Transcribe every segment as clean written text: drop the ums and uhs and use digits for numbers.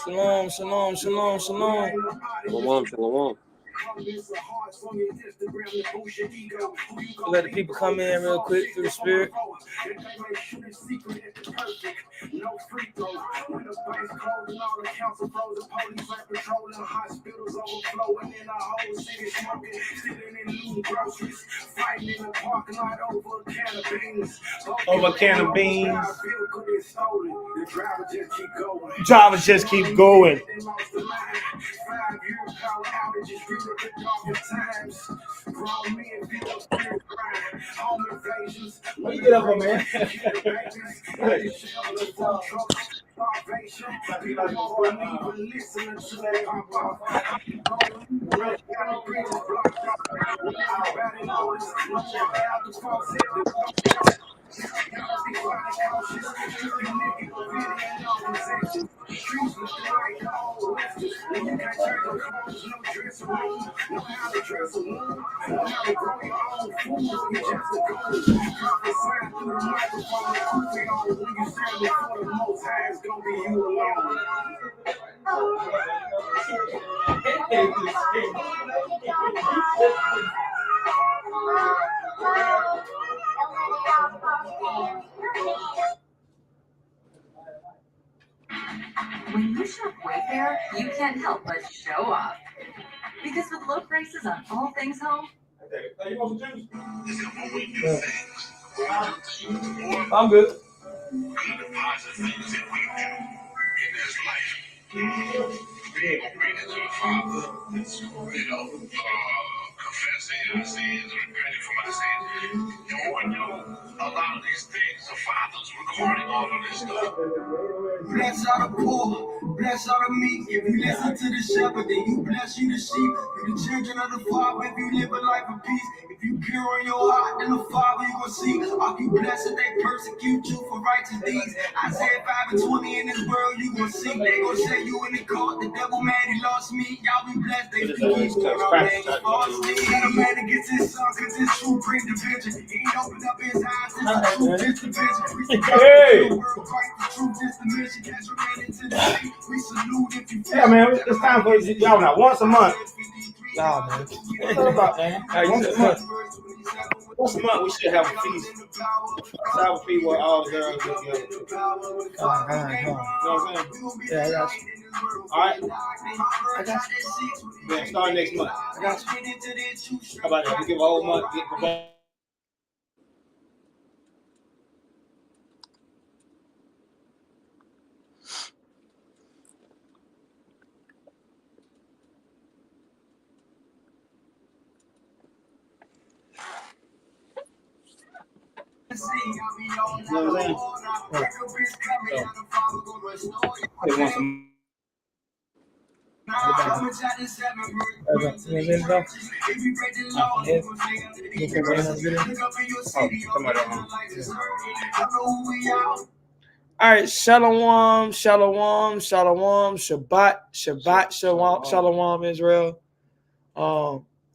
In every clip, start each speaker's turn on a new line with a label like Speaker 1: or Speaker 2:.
Speaker 1: Shalom, shalom, shalom, shalom.
Speaker 2: Shalom, shalom.
Speaker 1: Let the people come in real quick through the spirit.
Speaker 3: Over a can of beans. Drivers just keep going. What you get up on, man?
Speaker 4: When you shop Wayfair, you can't help but show off. Because with low prices on all things home,
Speaker 1: I'm good.
Speaker 5: Confessing our sins, repenting for my sins. You wouldn't know a lot of these things. The Father's recording all of this stuff.
Speaker 6: Bless all the poor, bless all the meek. If you listen to the shepherd, then you bless you the sheep. You the children of the Father if you live a life of peace. If you pure in your heart, then the Father you gon' see. Are you blessed if they persecute you for righteous deeds? Isaiah 5:20 in this world you gon' see. They gon' say you in the court, the devil man, he lost me. Y'all be blessed, they forgive you. Our man is falsely. Got a man against his son, cause his truth bring division. He ain't opened up his eyes, it's the truth, this division.
Speaker 3: Hey!
Speaker 6: The world, Christ, the truth, this the mission. Catch a man into the sea. We salute if you
Speaker 3: Yeah, man, it's time for y'all now. Once a month.
Speaker 1: Nah, man.
Speaker 3: What's that about, man? Once a month. Once a month, we should have a feast. Sabbath feast where all the girls get together. You know what I'm saying?
Speaker 1: Yeah, I got you.
Speaker 3: All right?
Speaker 1: I got you.
Speaker 3: Yeah, start next month.
Speaker 1: I got you.
Speaker 3: How about that? We give a whole month, get prepared. You know what I'm saying? They want some.
Speaker 1: All right, shalom, shalom, shalom, Shabbat, Shabbat, shalom, shalom, Israel.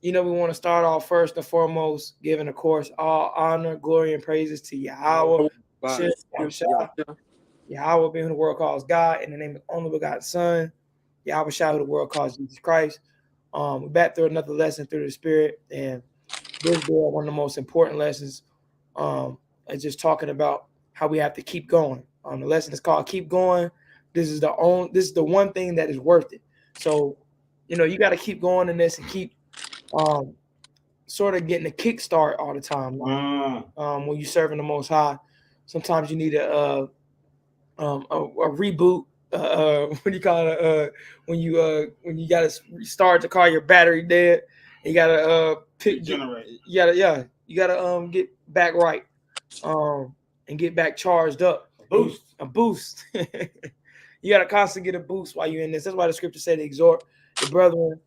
Speaker 1: You know, we want to start off first and foremost giving, of course, all honor, glory, and praises to Yahweh. Yahweh being who the world calls God, in the name of the only begotten Son, Yahweh Shah, who the world calls Jesus Christ. We're back through another lesson through the Spirit, and this is one of the most important lessons. Is just talking about how we have to keep going. The lesson is called "Keep Going." This is the one thing that is worth it. So, you know, you got to keep going in this and keep sort of getting a kickstart all the time. When you're serving the Most High, sometimes you need a reboot. What do you call it? When you gotta start the car, your battery dead. You gotta
Speaker 3: Generate.
Speaker 1: You gotta get back right, and get back charged up. A boost. You gotta constantly get a boost while you're in this. That's why the scripture said to exhort the brethren,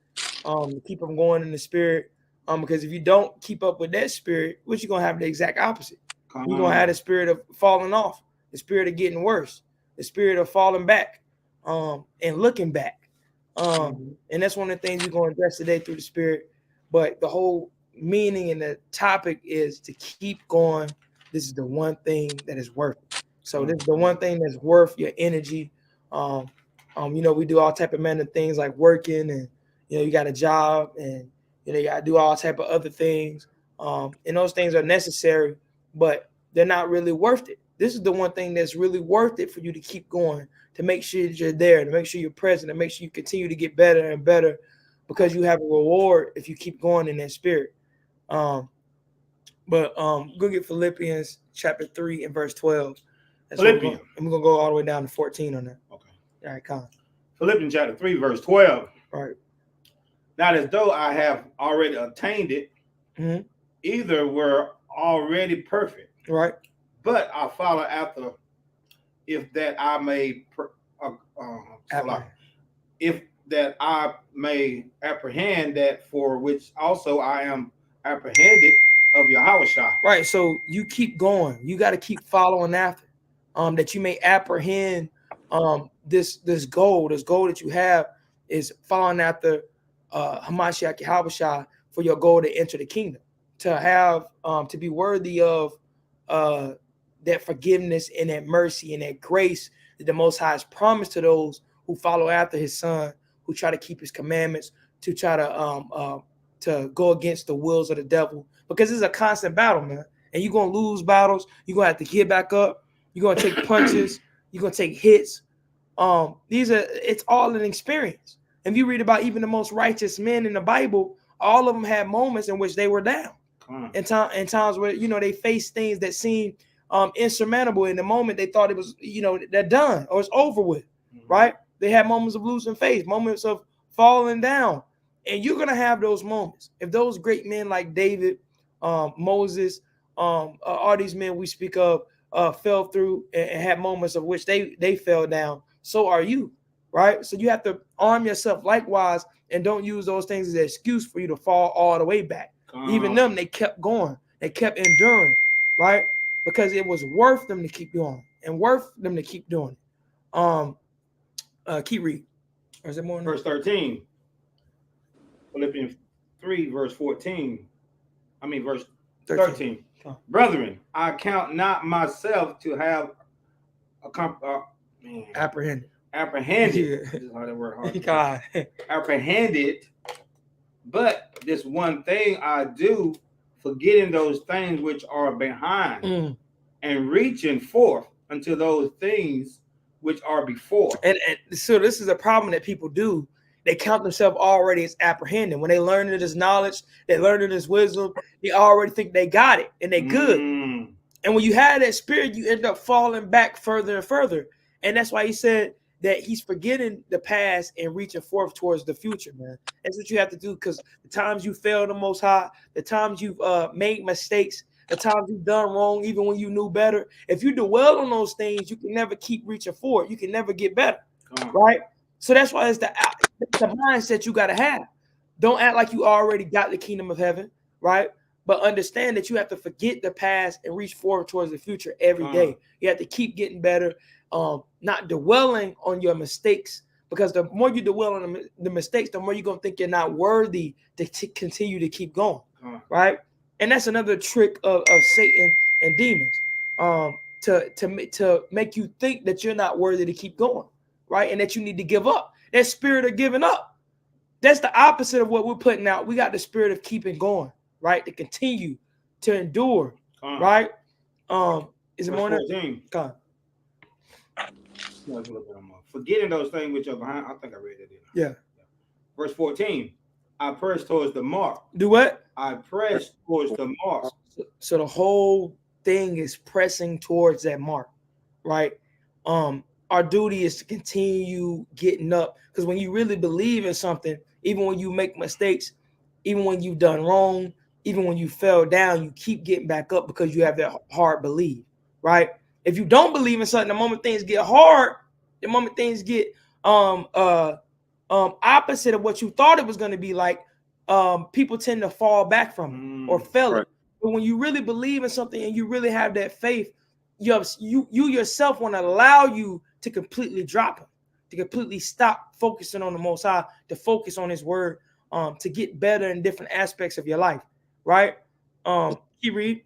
Speaker 1: to keep them going in the spirit. Because if you don't keep up with that spirit, what you're gonna have the exact opposite. You're gonna have the spirit of falling off, the spirit of getting worse, the spirit of falling back, and looking back. And that's one of the things we're going to address today through the spirit. But the whole meaning and the topic is to keep going. This is the one thing that is worth it. So this is the one thing that's worth your energy. You know, we do all type of men of things like working, and you know, you got a job, and you know, you gotta do all type of other things. And those things are necessary, but they're not really worth it. This is the one thing that's really worth it for you to keep going, to make sure that you're there, to make sure you're present, to make sure you continue to get better and better, because you have a reward if you keep going in that spirit. Go get Philippians chapter 3 and verse 12.
Speaker 3: Philippians.
Speaker 1: And we're gonna go all the way down to 14 on that.
Speaker 3: Okay.
Speaker 1: All right, come on.
Speaker 3: Philippians chapter 3, verse 12.
Speaker 1: Right.
Speaker 3: Not as though I have already attained it, either were already perfect.
Speaker 1: Right.
Speaker 3: But I follow after, if that I may, if that I may apprehend that for which also I am apprehended of Yahushua.
Speaker 1: Right. So you keep going. You got to keep following after, that you may apprehend this goal. This goal that you have is following after Hamashiach Yahushua for your goal to enter the kingdom, to have to be worthy of that forgiveness and that mercy and that grace that the Most High has promised to those who follow after His Son, who try to keep His commandments, to try to go against the wills of the devil. Because it's a constant battle, man. And you're gonna lose battles. You're gonna have to get back up. You're gonna take punches. You're gonna take hits. It's all an experience. And if you read about even the most righteous men in the Bible, all of them had moments in which they were down. In times where, you know, they faced things that seemed insurmountable. In the moment they thought it was, you know, they're done or it's over with, right? They had moments of losing faith, moments of falling down. And you're gonna have those moments. If those great men like David, Moses, all these men we speak of fell through and had moments of which they fell down, so are you, right? So you have to arm yourself likewise, and don't use those things as an excuse for you to fall all the way back. Even them, they kept going, they kept enduring, right? Because it was worth them to keep going and worth them to keep doing it. Keep reading. Or is it more?
Speaker 3: Verse 13. Philippians 3, verse 14. I mean, verse 13. Brethren, I count not myself to have
Speaker 1: apprehended.
Speaker 3: This is how that word hard.
Speaker 1: God.
Speaker 3: Apprehended, but this one thing I do, forgetting those things which are behind, and reaching forth unto those things which are before.
Speaker 1: And so this is a problem that people do. They count themselves already as apprehending. When they learn this knowledge, they learn this wisdom, they already think they got it and they good. And when you have that spirit, you end up falling back further and further. And that's why he said that he's forgetting the past and reaching forth towards the future, man. That's what you have to do, because the times you fail the Most High, the times you've made mistakes, the times you've done wrong, even when you knew better, if you dwell on those things, you can never keep reaching forward. You can never get better, right? So that's why it's the mindset you got to have. Don't act like you already got the kingdom of heaven, right? But understand that you have to forget the past and reach forward towards the future every day. You have to keep getting better, not dwelling on your mistakes, because the more you dwell on the mistakes, the more you're going to think you're not worthy to continue to keep going, right? And that's another trick of Satan and demons, to make you think that you're not worthy to keep going, right? And that you need to give up. That spirit of giving up, that's the opposite of what we're putting out. We got the spirit of keeping going, right? To continue to endure, right? Is it more than
Speaker 3: forgetting those things which are behind? I think I read it.
Speaker 1: Yeah.
Speaker 3: Verse 14. I press towards the mark.
Speaker 1: Do what?
Speaker 3: I press towards the mark.
Speaker 1: So the whole thing is pressing towards that mark, right? Our duty is to continue getting up, because when you really believe in something, even when you make mistakes, even when you've done wrong, even when you fell down, you keep getting back up because you have that hard belief, right? If you don't believe in something, the moment things get hard, the moment things get opposite of what you thought it was going to be like, people tend to fall back from it or fail it. But when you really believe in something and you really have that faith, you yourself want to allow you to completely drop it, to completely stop focusing on the Most High, to focus on His word, to get better in different aspects of your life, right? Keep read.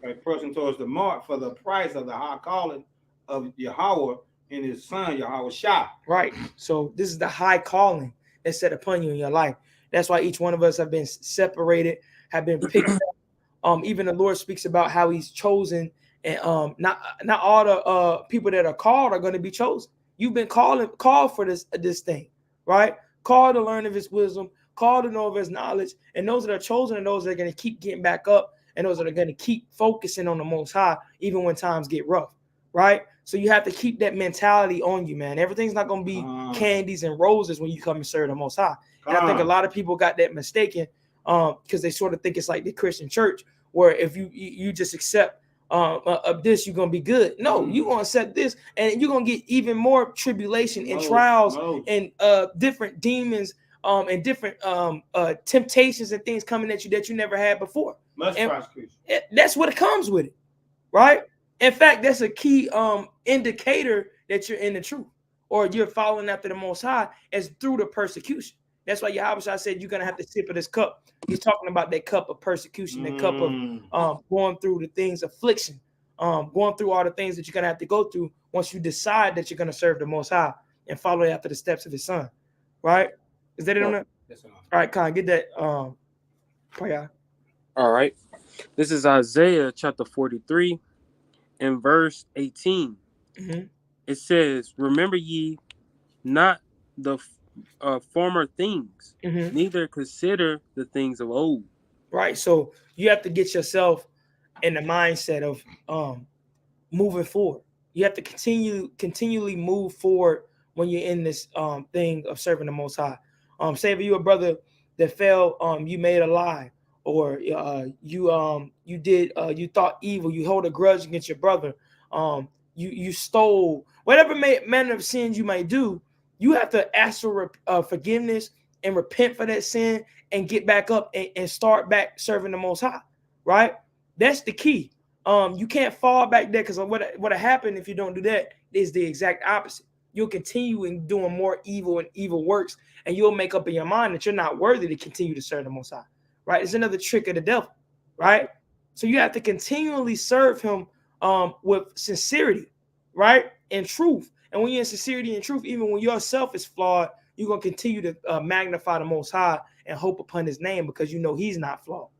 Speaker 3: Okay, pressing towards the mark for the price of the high calling of Yahweh and his son Yahweh Shah.
Speaker 1: Right. So this is the high calling that's set upon you in your life. That's why each one of us have been separated, have been picked up. Even the Lord speaks about how he's chosen, and not all the people that are called are going to be chosen. You've been called for this thing, right? Called to learn of his wisdom, called to know of his knowledge, and those that are chosen are those that are going to keep getting back up, and those that are going to keep focusing on the Most High even when times get rough, right? So you have to keep that mentality on you, man. Everything's not going to be candies and roses when you come and serve the Most High. And I think a lot of people got that mistaken because they sort of think it's like the Christian church, where if you just accept of this, you're gonna be good. No, you're gonna accept this, and you're gonna get even more tribulation and trials and different demons and different temptations and things coming at you that you never had before. That's what it comes with it, right? In fact, that's a key indicator that you're in the truth or you're following after the Most High is through the persecution. That's why Yahweh said you're gonna have to sip of this cup. He's talking about that cup of persecution, that cup of going through the things, affliction, going through all the things that you're gonna have to go through once you decide that you're gonna serve the Most High and follow after the steps of His Son. Right? Is that it on that?
Speaker 3: Yes,
Speaker 1: all right, Khan, get that. Prayer.
Speaker 2: All right. This is Isaiah chapter 43 and verse 18.
Speaker 1: Mm-hmm.
Speaker 2: It says, "Remember ye not the former things, neither consider the things of old."
Speaker 1: Right. So you have to get yourself in the mindset of moving forward. You have to continually move forward when you're in this thing of serving the Most High. Say if you're a brother that fell, you made a lie, or you thought evil, you hold a grudge against your brother, you stole, whatever manner of sins you might do. You have to ask for forgiveness and repent for that sin and get back up and start back serving the Most High, right? That's the key. You can't fall back there, because what happened if you don't do that is the exact opposite. You'll continue in doing more evil and evil works, and you'll make up in your mind that you're not worthy to continue to serve the Most High, right? It's another trick of the devil, right? So you have to continually serve him with sincerity, right? And truth. And when you're in sincerity and truth, even when yourself is flawed, you're going to continue to magnify the Most High and hope upon his name, because you know he's not flawed.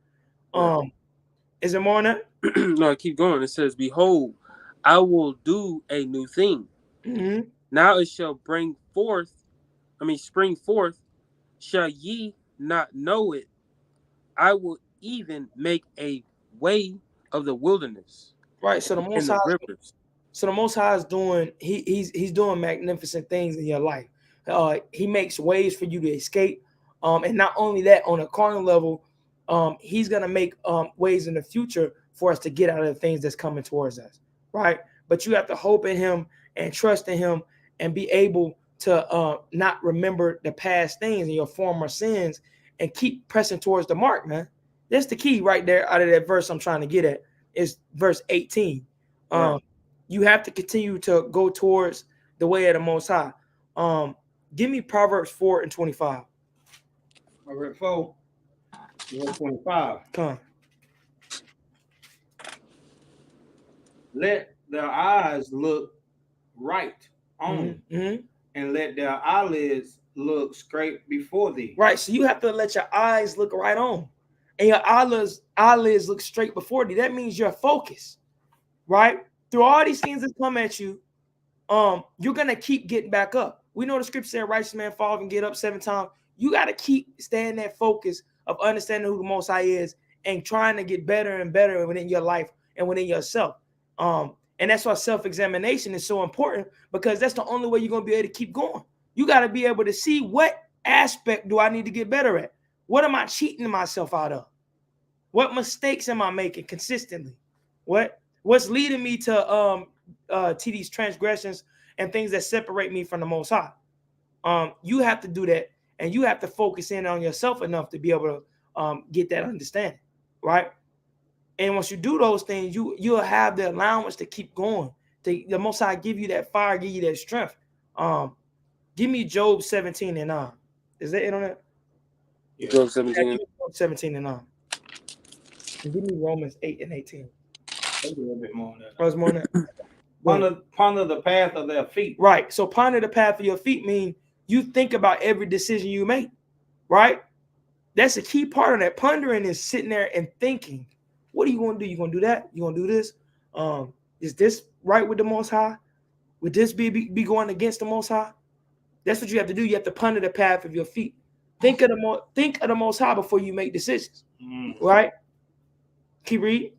Speaker 1: Is there more on that?
Speaker 2: No, keep going. It says, "Behold, I will do a new thing.
Speaker 1: Mm-hmm.
Speaker 2: Now it shall spring forth. Shall ye not know it? I will even make a way of the wilderness."
Speaker 1: Right. So the Most High, so the Most High is doing, he's doing magnificent things in your life. He makes ways for you to escape. And not only that, on a carnal level, he's gonna make ways in the future for us to get out of the things that's coming towards us, right? But you have to hope in him and trust in him and be able to not remember the past things and your former sins and keep pressing towards the mark, man. That's the key right there out of that verse I'm trying to get at, is verse 18. You have to continue to go towards the way of the Most High. Give me Proverbs 4 and 25.
Speaker 3: Proverbs 4, verse 25.
Speaker 1: Come on.
Speaker 3: Let their eyes look right on, and let their eyelids look straight before thee.
Speaker 1: Right. So you have to let your eyes look right on, and your eyelids look straight before thee. That means you're focused, right? Through all these things that come at you, you're gonna keep getting back up. We know the scripture said, "Righteous man fall and get up 7 times." You got to keep staying that focus of understanding who the Most High is and trying to get better and better within your life and within yourself. And that's why self-examination is so important, because that's the only way you're gonna be able to keep going. You got to be able to see, what aspect do I need to get better at? What am I cheating myself out of? What mistakes am I making consistently? What's leading me to these transgressions and things that separate me from the Most High? You have to do that, and you have to focus in on yourself enough to be able to get that understanding, right? And once you do those things, you'll have the allowance to keep going. The Most High give you that fire, give you that strength. Give me Job 17 and 9. Is that it on that?
Speaker 2: Job 17.
Speaker 1: Yeah, Job 17 and 9. And give me Romans 8 and 18.
Speaker 3: Maybe a little bit more on that.
Speaker 1: Oh, it's more than that.
Speaker 3: Ponder the path of their feet.
Speaker 1: Right. So ponder the path of your feet mean you think about every decision you make, right? That's a key part of that. Pondering is sitting there and thinking, what are you going to do? You going to do that? You going to do this? Is this right with the Most High? Would this be going against the Most High? That's what you have to do. You have to ponder the path of your feet. Think of the Most High before you make decisions, right? Keep reading.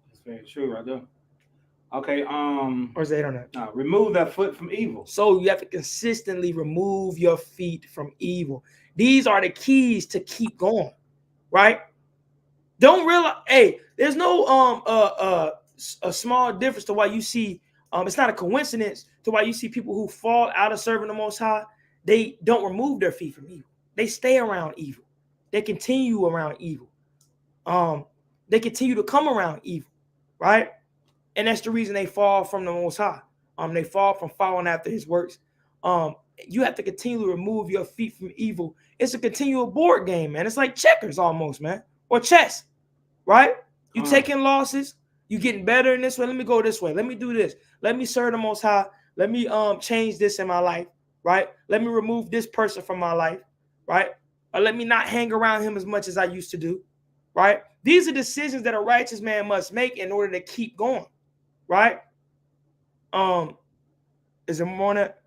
Speaker 3: That's very true right there. Okay.
Speaker 1: Or is that on that?
Speaker 3: No, remove that foot from evil.
Speaker 1: So you have to consistently remove your feet from evil. These are the keys to keep going, right? Don't realize, hey, there's no a small difference to why you see it's not a coincidence to why you see people who fall out of serving the Most High, they don't remove their feet from evil. They stay around evil. They continue around evil. They continue to come around evil, right? And that's the reason they fall from the Most High. They fall from following after his works. You have to continually remove your feet from evil. It's a continual board game, man. It's like checkers almost, man, or chess, right? You taking losses, you getting better in this way. Let me go this way. Let me do this. Let me serve the Most High. Let me change this in my life, right? Let me remove this person from my life, right? Or let me not hang around him as much as I used to do, right? These are decisions that a righteous man must make in order to keep going, right? Is it more on that?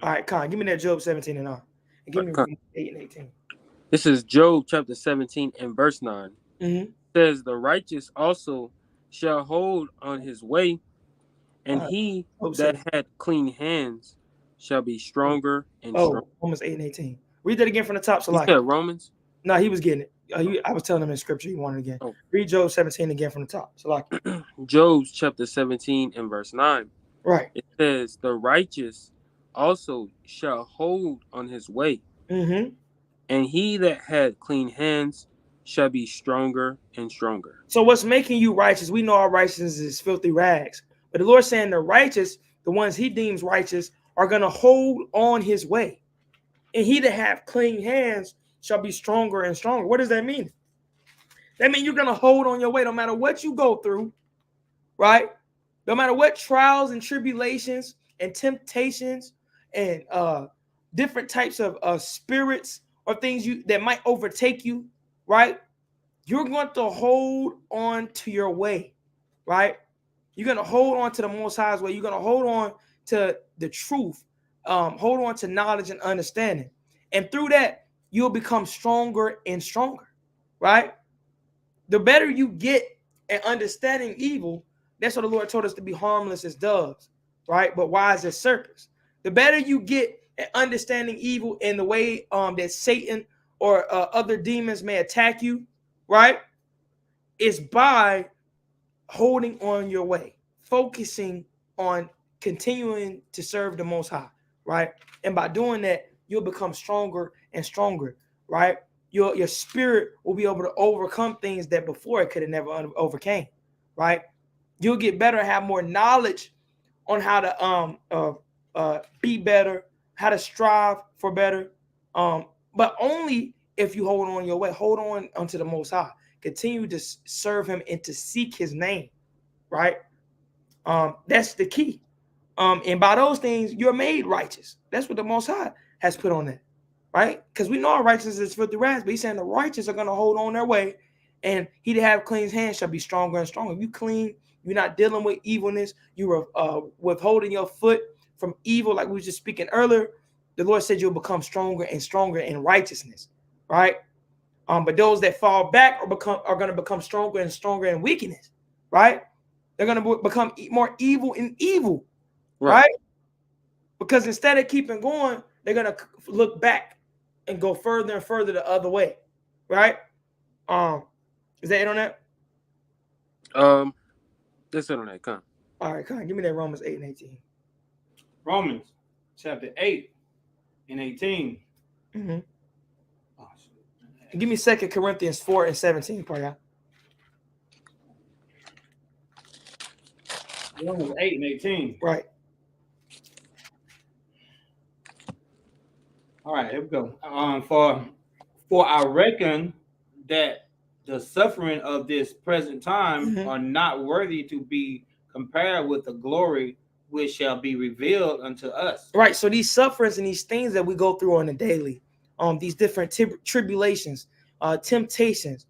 Speaker 1: All right, Con, give me that Job 17 and 9. And give me 8 and 18.
Speaker 2: This is Job chapter 17 and verse 9.
Speaker 1: Mm-hmm.
Speaker 2: It says, the righteous also shall hold on his way, and he that had clean hands shall be stronger and stronger.
Speaker 1: Romans 8 and 18. Read that again from the top. So
Speaker 2: you said Romans?
Speaker 1: No, he was getting it. I was telling him in scripture he wanted it again.
Speaker 2: Oh.
Speaker 1: Read Job 17 again from the top. So
Speaker 2: Job chapter 17 and verse 9.
Speaker 1: Right.
Speaker 2: It says, the righteous also shall hold on his way,
Speaker 1: mm-hmm.
Speaker 2: and he that had clean hands shall be stronger and stronger.
Speaker 1: So what's making you righteous? We know our righteousness is filthy rags. But the Lord's saying the righteous, the ones he deems righteous, are going to hold on his way. And he that have clean hands shall be stronger and stronger. What does that mean? That means you're going to hold on your way no matter what you go through, right? No matter what trials and tribulations and temptations and different types of spirits or things that might overtake you, right? You're going to hold on to your way, right? You're going to hold on to the Most High's way. You're going to hold on to the truth, hold on to knowledge and understanding. And through that, you'll become stronger and stronger, right? The better you get at understanding evil, that's what the Lord told us to be harmless as doves, right? But wise as serpents. The better you get at understanding evil in the way that Satan or other demons may attack you, right? Is by holding on your way, focusing on continuing to serve the Most High, right? And by doing that, you'll become stronger and stronger, right? Your spirit will be able to overcome things that before it could have never overcame, right? You'll get better, have more knowledge on how to be better, how to strive for better, but only if you hold on your way, hold on unto the Most High, continue to serve him and to seek his name, right? That's the key. And by those things, you're made righteous. That's what the Most High has put on that, right? Because we know our righteousness is filthy rags, but he's saying the righteous are going to hold on their way, and he that have clean hands shall be stronger and stronger. You clean, you're not dealing with evilness, you are withholding your foot from evil, like we were just speaking earlier. The Lord said you'll become stronger and stronger in righteousness, right? But those that fall back are going to become stronger and stronger in wickedness, right? They're going to become more evil in evil, right? Because instead of keeping going, they're going to look back and go further and further the other way, right? Is that it on that?
Speaker 2: That's it on that. Come.
Speaker 1: All right, come. Give me that Romans 8 and 18.
Speaker 3: Romans chapter 8 and 18.
Speaker 1: Mm-hmm. Oh, give me 2 Corinthians 4 and 17, for y'all.
Speaker 3: Romans 8 and 18.
Speaker 1: Right.
Speaker 3: All right, here we go. For I reckon that the suffering of this present time
Speaker 1: Mhm.
Speaker 3: are not worthy to be compared with the glory which shall be revealed unto us.
Speaker 1: Right. So these sufferings and these things that we go through on a daily, these different tribulations, temptations,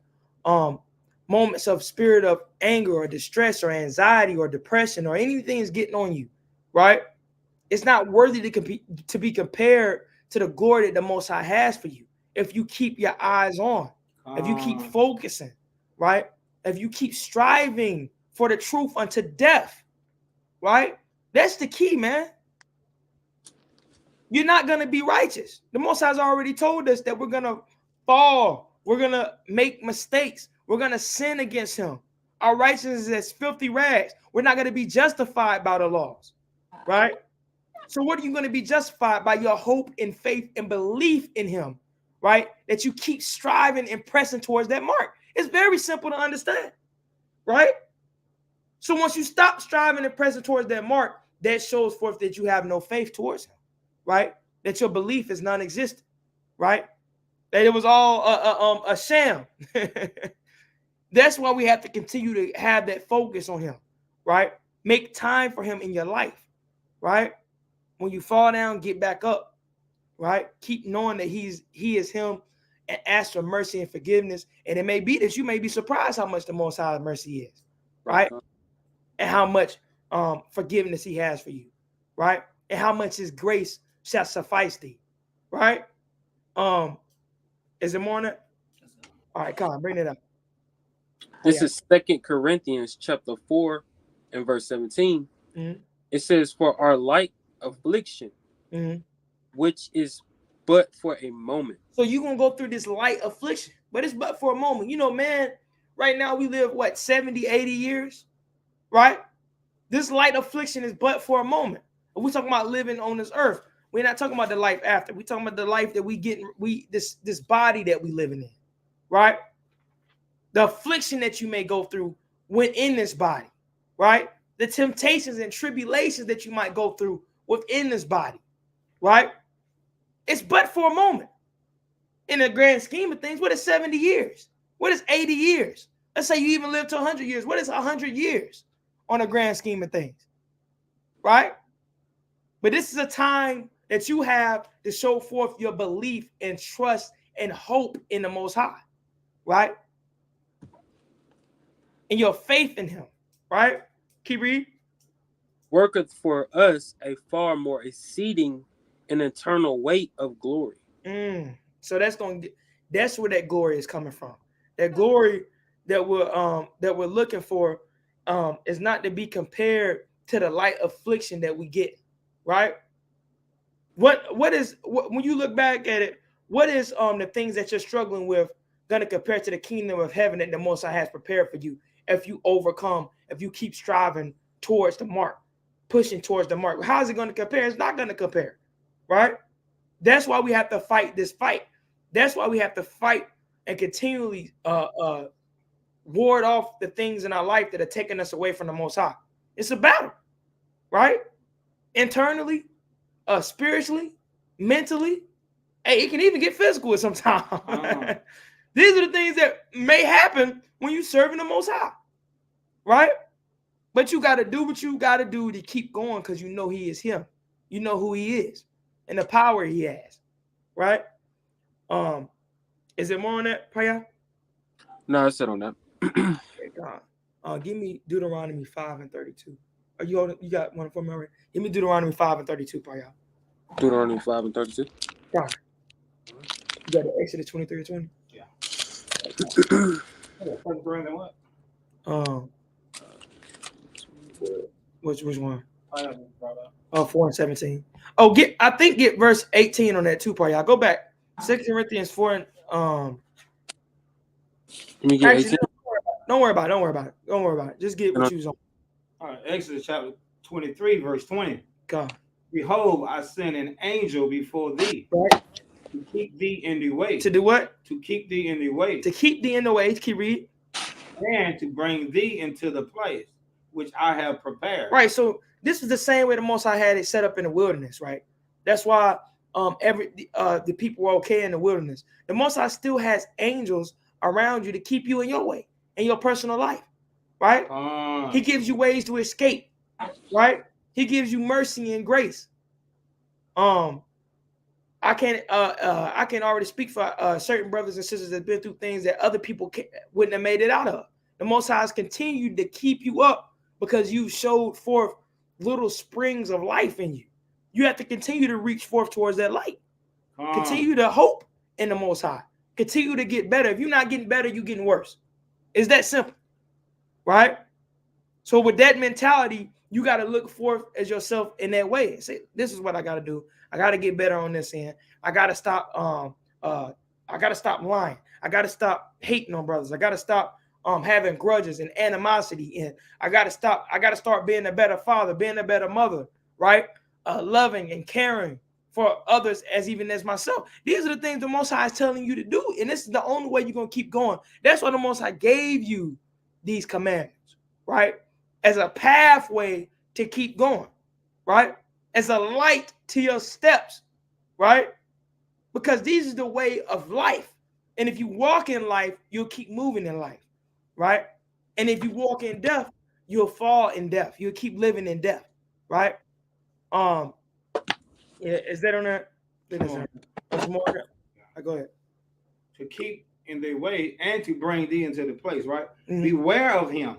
Speaker 1: moments of spirit of anger or distress or anxiety or depression or anything is getting on you, right? It's not worthy to be compared to the glory that the Most High has for you. If you keep your eyes on, if you keep focusing, right? If you keep striving for the truth unto death, right? That's the key, man. You're not going to be righteous. The Most High has already told us that we're going to fall. We're going to make mistakes. We're going to sin against him. Our righteousness is as filthy rags. We're not going to be justified by the laws, right? So what are you going to be justified by? Your hope and faith and belief in him, right? That you keep striving and pressing towards that mark. It's very simple to understand, right? So once you stop striving and pressing towards that mark, that shows forth that you have no faith towards him, right? That your belief is non-existent, right? That it was all a sham. That's why we have to continue to have that focus on him, right? Make time for him in your life, right? When you fall down, get back up, right? Keep knowing that he is him and ask for mercy and forgiveness. And it may be that you may be surprised how much the Most High's mercy is, right? And how much forgiveness he has for you, right? And how much his grace shall suffice thee, right? Is it more on that? All right, come on, bring it up.
Speaker 2: This is 2 Corinthians chapter 4 and verse 17.
Speaker 1: Mhm.
Speaker 2: It says, for our light affliction, which is but for a moment.
Speaker 1: So you're going to go through this light affliction, but it's but for a moment. You know, man, right now we live, 70, 80 years, right? This light affliction is but for a moment. We're talking about living on this earth. We're not talking about the life after. We're talking about the life that we get, this body that we living in, right? The affliction that you may go through when in this body, right? The temptations and tribulations that you might go through within this body, right? It's but for a moment. In the grand scheme of things, what is 70 years? What is 80 years? Let's say you even live to 100 years. What is 100 years on a grand scheme of things, right? But this is a time that you have to show forth your belief and trust and hope in the Most High, right? And your faith in him, right? Keep reading.
Speaker 2: Worketh for us a far more exceeding and eternal weight of glory.
Speaker 1: So that's where that glory is coming from. That glory that we're looking for is not to be compared to the light affliction that we get, right? When you look back at it, what is the things that you're struggling with going to compare to the kingdom of heaven that the Most High has prepared for you if you overcome, if you keep striving towards the mark, pushing towards the mark? How is it going to compare? It's not going to compare, right? That's why we have to fight this fight. That's why we have to fight and continually ward off the things in our life that are taking us away from the Most High. It's a battle, right? Internally, spiritually, mentally. Hey, it can even get physical sometimes. These are the things that may happen when you're serving the Most High, right? But you got to do what you got to do to keep going because you know he is him. You know who he is and the power he has, right? Is it more on that, Paya?
Speaker 2: No, I said on that.
Speaker 1: Give me Deuteronomy 5 and 32. Are you got one for me already? Give me Deuteronomy 5 and 32, Paya.
Speaker 2: Deuteronomy 5 and 32.
Speaker 1: Yeah. You got the Exodus 23 or 20?
Speaker 3: Yeah. What?
Speaker 1: Which one? 4 and 17. Oh, get verse 18 on that too, Paya. Go back. 2 Corinthians 4 and
Speaker 2: Let me get
Speaker 1: actually,
Speaker 2: 18.
Speaker 1: Don't worry about it. Just get what you was on.
Speaker 3: All right, Exodus chapter 23, verse 20.
Speaker 1: God.
Speaker 3: Behold, I send an angel before thee,
Speaker 1: Right.
Speaker 3: to keep thee in the way.
Speaker 1: To do what?
Speaker 3: To keep thee in the way.
Speaker 1: To keep thee in the way. Keep reading.
Speaker 3: And to bring thee into the place which I have prepared.
Speaker 1: Right. So this is the same way the Most High had it set up in the wilderness, right? That's why the people were okay in the wilderness. The Most High still has angels around you to keep you in your way, in your personal life, right? He gives you ways to escape, right? He gives you mercy and grace. I can already speak for certain brothers and sisters that've been through things that other people wouldn't have made it out of. The Most High has continued to keep you up because you showed forth little springs of life in you. You have to continue to reach forth towards that light. Continue to hope in the Most High. Continue to get better. If you're not getting better, you're getting worse. It's that simple, right? So with that mentality, you got to look forth as yourself in that way and say, this is what I got to do. I got to get better on this end. I got to stop. I got to stop lying. I got to stop hating on brothers. I got to stop having grudges and animosity. And I got to stop. I got to start being a better father, being a better mother, right? Loving and caring for others as even as myself. These are the things the Most High is telling you to do. And this is the only way you're going to keep going. That's why the Most High gave you these commandments, right? As a pathway to keep going, right? As a light to your steps, right? Because these is the way of life. And if you walk in life, you'll keep moving in life, right? And if you walk in death, you'll fall in death. You'll keep living in death, right? Yeah, is that on there? What's more? Go ahead.
Speaker 3: To keep in their way and to bring thee into the place, right? Mm-hmm. Beware of him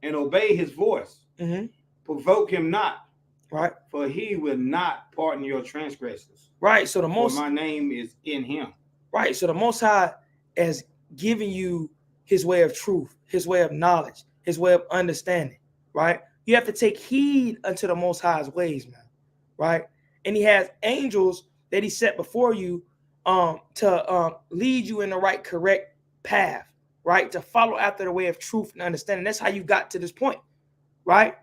Speaker 3: and obey his voice. Mm-hmm. Provoke him not, right? For he will not pardon your transgressions.
Speaker 1: Right. So
Speaker 3: my name is in him.
Speaker 1: Right. So the Most High is giving you his way of truth, his way of knowledge, his way of understanding, right? You have to take heed unto the Most High's ways, man, right? And he has angels that he set before you to lead you in the right, correct path, right? To follow after the way of truth and understanding. That's how you got to this point, right?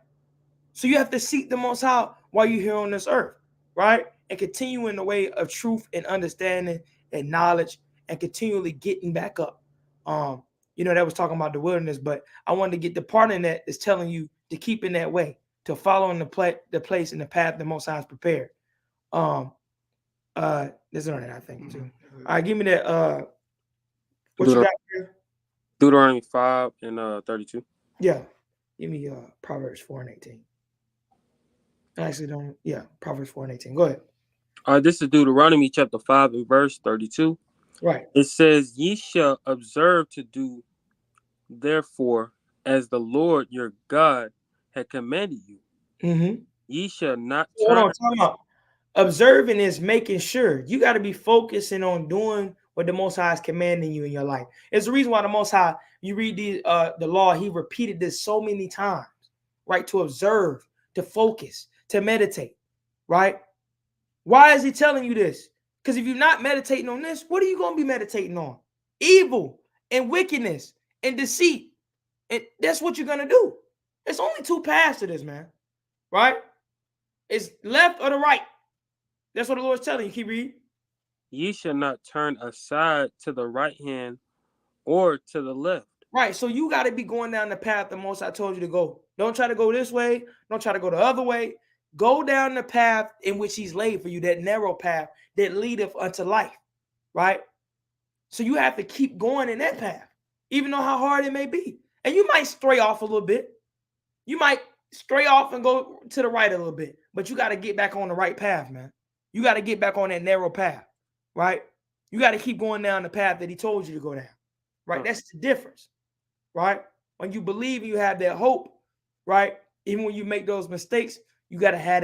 Speaker 1: So you have to seek the Most High while you're here on this earth, right? And continue in the way of truth and understanding and knowledge and continually getting back up. That was talking about the wilderness, but I wanted to get the part in that is telling you to keep in that way, to follow in the place and the path the Most High has prepared. There's another I think too. All right, give me that. What you got here?
Speaker 2: Deuteronomy 5 and 32.
Speaker 1: Yeah, give me Proverbs 4 and 18. I actually don't. Yeah, Proverbs 4 and 18. Go ahead.
Speaker 2: This is Deuteronomy chapter 5 and verse 32.
Speaker 1: Right.
Speaker 2: It says, "Ye shall observe to do, therefore, as the Lord your God had commanded you.
Speaker 1: Mm-hmm.
Speaker 2: Ye shall not
Speaker 1: turn." Hold on, time out. Observing is making sure. You got to be focusing on doing what the Most High is commanding you in your life. It's the reason why the Most High, you read the law, he repeated this so many times, right? To observe, to focus, to meditate, right? Why is he telling you this? Because if you're not meditating on this, what are you going to be meditating on? Evil and wickedness and deceit. And that's what you're going to do. There's only two paths to this, man, right? It's left or the right. That's what the Lord's telling you. Keep reading.
Speaker 2: Ye shall not turn aside to the right hand or to the left.
Speaker 1: Right. So you got to be going down the path the Most I told you to go. Don't try to go this way. Don't try to go the other way. Go down the path in which he's laid for you, that narrow path that leadeth unto life, right? So you have to keep going in that path, even though how hard it may be. And you might stray off a little bit. You might stray off and go to the right a little bit, but you got to get back on the right path, man. You got to get back on that narrow path, right? You got to keep going down the path that he told you to go down, right? That's the difference, right? When you believe you have that hope, right? Even when you make those mistakes, you got to have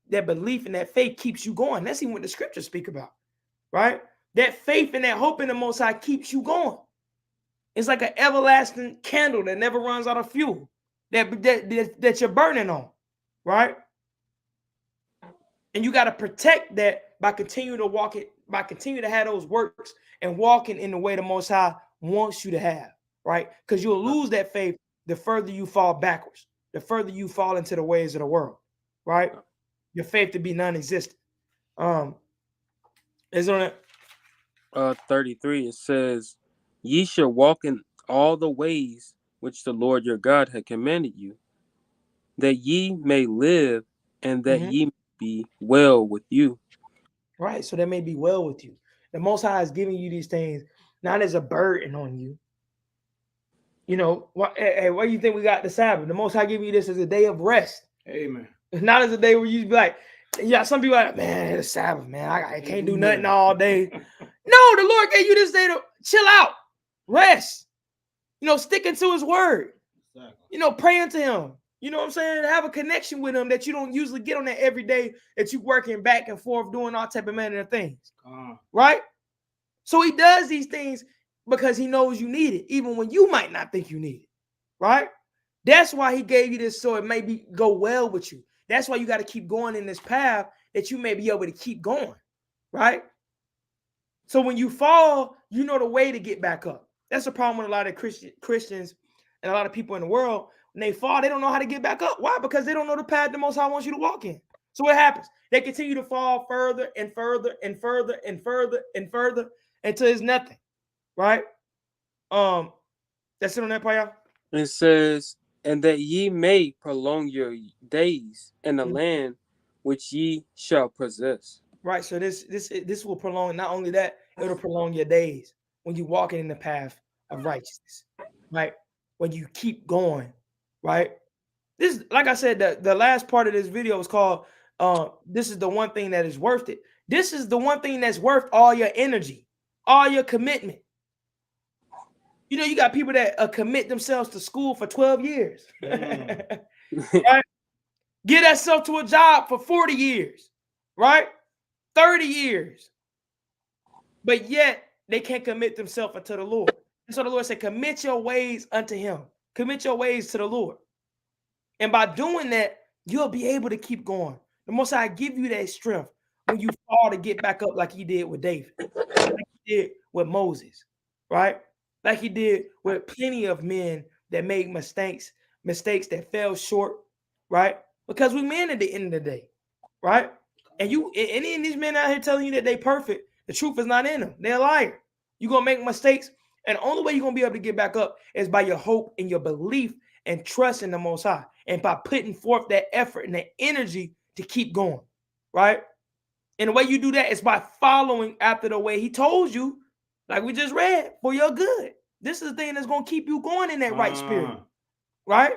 Speaker 1: that belief and that faith keeps you going. That's even what the scriptures speak about, right? That faith and that hope in the Most High keeps you going. It's like an everlasting candle that never runs out of fuel that you're burning on, right? And you got to protect that by continuing to walk it, by continuing to have those works and walking in the way the Most High wants you to have, right? Because you'll lose that faith the further you fall backwards, the further you fall into the ways of the world, right? Your faith to be non-existent. Is on it?
Speaker 2: 33, it says, "Ye shall walk in all the ways which the Lord your God had commanded you, that ye may live and that ye may be well with you."
Speaker 1: Right, so that may be well with you. The Most High is giving you these things not as a burden on you. You know, why do you think we got the Sabbath? The Most High give you this as a day of rest.
Speaker 3: Amen.
Speaker 1: It's not as a day where you be like, yeah, some people are like, man, it's Sabbath, man. I can't do nothing all day. No, the Lord gave you this day to chill out, rest, you know, stick into his word, you know, pray unto him. You know what I'm saying? Have a connection with him that you don't usually get on that every day that you working back and forth doing all type of manner of things. Right? So he does these things because he knows you need it, even when you might not think you need it. Right? That's why he gave you this, so it may go well with you. That's why you got to keep going in this path that you may be able to keep going. Right? So when you fall, you know the way to get back up. That's the problem with a lot of Christians and a lot of people in the world. When they fall, they don't know how to get back up. Why? Because they don't know the path the Most High wants you to walk in. So what happens? They continue to fall further and further and further and further and further until it's nothing. Right? That's it on that part, y'all.
Speaker 2: It says, and that ye may prolong your days in the land which ye shall possess.
Speaker 1: Right. So this will prolong. Not only that, it'll prolong your days when you're walking in the path of righteousness. Right. When you keep going. Right. This, like I said, the last part of this video is called this is the one thing that is worth it. This is the one thing that's worth all your energy, all your commitment. You know, you got people that commit themselves to school for 12 years. Right? Get themselves to a job for 40 years. Right? 30 years. But yet, they can't commit themselves unto the Lord. And so the Lord said, commit your ways unto him. Commit your ways to the Lord. And by doing that, you'll be able to keep going. The Most High give you that strength when you fall to get back up like he did with David. Like he did with Moses. Right? Like he did with plenty of men that made mistakes that fell short, right? Because we men at the end of the day, right? And any of these men out here telling you that they perfect, the truth is not in them. They're a liar. You're going to make mistakes, and the only way you're going to be able to get back up is by your hope and your belief and trust in the Most High, and by putting forth that effort and that energy to keep going, right? And the way you do that is by following after the way he told you, like we just read, for your good. This is the thing that's going to keep you going in that right spirit. Right?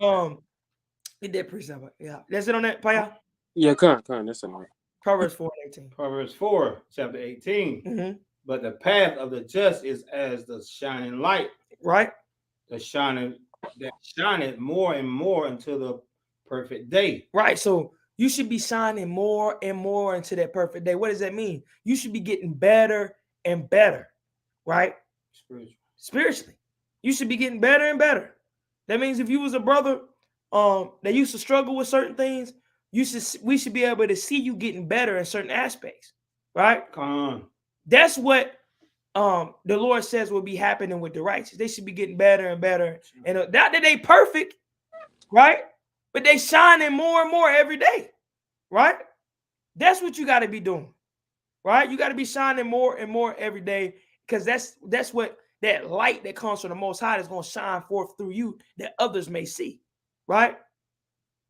Speaker 1: Get that precept. Yeah. That's it on that, Paya?
Speaker 2: Yeah, come on. That's enough.
Speaker 1: Proverbs 4:18.
Speaker 3: Proverbs 4, chapter 18. But the path of the just is as the shining light.
Speaker 1: Right?
Speaker 3: That shineth more and more until the perfect day.
Speaker 1: Right. So you should be shining more and more into that perfect day. What does that mean? You should be getting better and better. Right? Spiritually. You should be getting better and better. That means if you was a brother that used to struggle with certain things, we should be able to see you getting better in certain aspects. Right?
Speaker 3: Come on.
Speaker 1: That's what the Lord says will be happening with the righteous. They should be getting better and better. And not that they perfect, right? But they shining more and more every day. Right? That's what you got to be doing. Right? You got to be shining more and more every day, because that's what that light that comes from the Most High is going to shine forth through you that others may see. Right?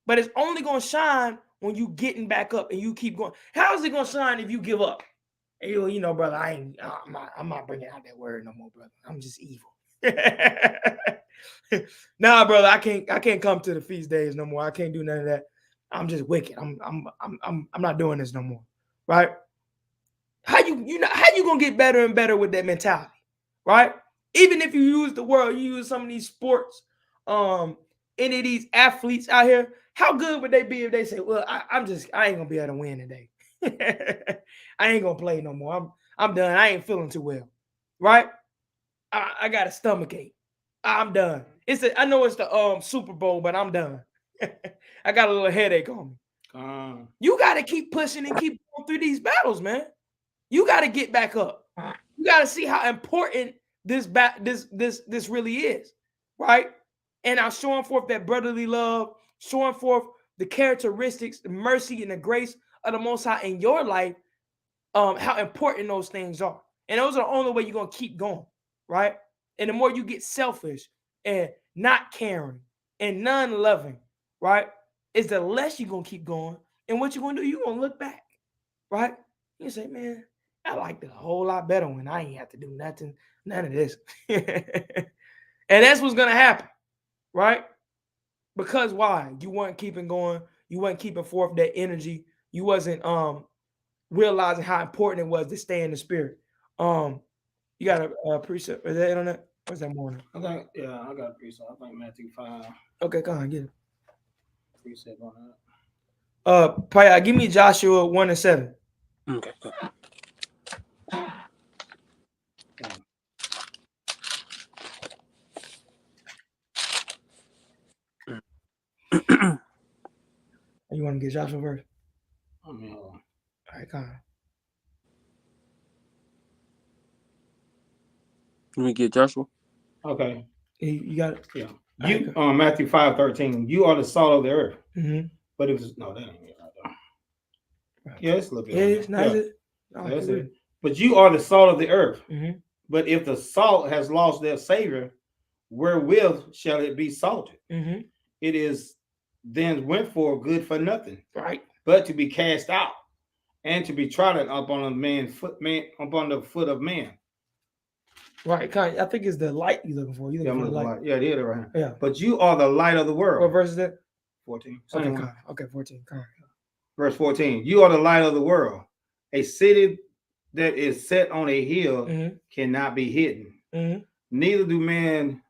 Speaker 1: But it's only going to shine when you getting back up and you keep going. How is it going to shine if you give up? And you know, brother, I'm not bringing out that word no more, brother. I'm just evil. Nah, brother, I can't come to the feast days no more. I can't do none of that. I'm just wicked. I'm not doing this no more. Right? How you gonna get better and better with that mentality? Right? Even if you use the world, you use some of these sports, any of these athletes out here, how good would they be if they say, well, I ain't gonna be able to win today. I ain't gonna play no more. I'm done. I ain't feeling too well. Right? I got a stomach ache. I'm done. I know it's the Super Bowl, but I'm done. I got a little headache on me. You got to keep pushing and keep going through these battles, man. You got to get back up. You got to see how important this really is, right? And I'm showing forth that brotherly love, showing forth the characteristics, the mercy, and the grace of the Most High in your life, how important those things are. And those are the only way you're going to keep going, right? And the more you get selfish and not caring and non-loving, right, is the less you're going to keep going. And what you're going to do, you're going to look back, right? You say, man, I liked it a whole lot better when I ain't have to do nothing, none of this. And that's what's gonna happen, right? Because why? You weren't keeping going, you weren't keeping forth that energy, you wasn't realizing how important it was to stay in the spirit. You got a precept? Is that on that? What's that morning?
Speaker 3: I think, yeah, I got a precept. I think Matthew 5
Speaker 1: Okay, go on, get it.
Speaker 3: precept on that.
Speaker 1: Paya, give me Joshua 1 and 7.
Speaker 2: Okay.
Speaker 1: You want to get Joshua first?
Speaker 3: I mean, hold on.
Speaker 1: All right, go on.
Speaker 2: Let me get Joshua.
Speaker 3: Okay.
Speaker 1: You got it?
Speaker 3: Yeah.
Speaker 1: All
Speaker 3: You
Speaker 1: right,
Speaker 3: on Matthew 5:13, you are the salt of the earth.
Speaker 1: Mm-hmm.
Speaker 3: But if it's no, that ain't it right there.
Speaker 1: Right.
Speaker 3: Yeah, it's a little bit.
Speaker 1: Yeah,
Speaker 3: on
Speaker 1: it's
Speaker 3: there.
Speaker 1: nice.
Speaker 3: Yeah,
Speaker 1: Oh,
Speaker 3: that's
Speaker 1: good.
Speaker 3: it. But you are the salt of the earth.
Speaker 1: Mm-hmm.
Speaker 3: But if the salt has lost their savor, wherewith shall it be salted?
Speaker 1: Mm-hmm.
Speaker 3: It is then went for good for nothing,
Speaker 1: Right.
Speaker 3: but to be cast out and to be trodden upon upon the foot of man.
Speaker 1: Right. Kind. I think it's the light you're looking for. You're
Speaker 3: Yeah,
Speaker 1: looking
Speaker 3: I'm
Speaker 1: for the
Speaker 3: looking
Speaker 1: light.
Speaker 3: like, yeah, it is right here.
Speaker 1: Yeah.
Speaker 3: But you are the light of the world.
Speaker 1: What verse is that?
Speaker 3: 14.
Speaker 1: Okay,
Speaker 3: Same one.
Speaker 1: kind. Okay, 14. Kind.
Speaker 3: Verse 14. You are the light of the world. A city that is set on a hill
Speaker 1: Mm-hmm.
Speaker 3: cannot be hidden.
Speaker 1: Mm-hmm.
Speaker 3: Neither do men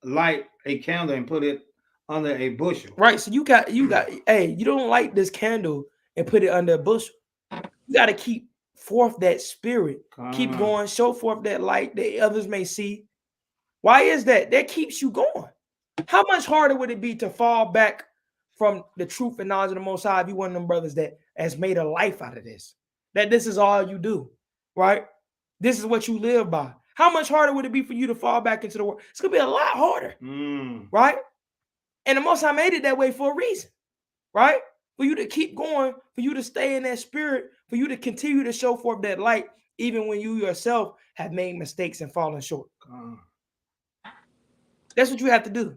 Speaker 3: light a candle and put it under a bushel.
Speaker 1: Right. So you got. Hey, you don't light this candle and put it under a bushel. You got to keep forth that spirit. Keep going. Show forth that light that others may see. Why is that? That keeps you going. How much harder would it be to fall back from the truth and knowledge of the Most High if you one of them brothers that has made a life out of this? That this is all you do, right? This is what you live by. How much harder would it be for you to fall back into the world? It's gonna be a lot harder, right? And the Most High made it that way for a reason, right? For you to keep going, for you to stay in that spirit, for you to continue to show forth that light, even when you yourself have made mistakes and fallen short. That's what you have to do.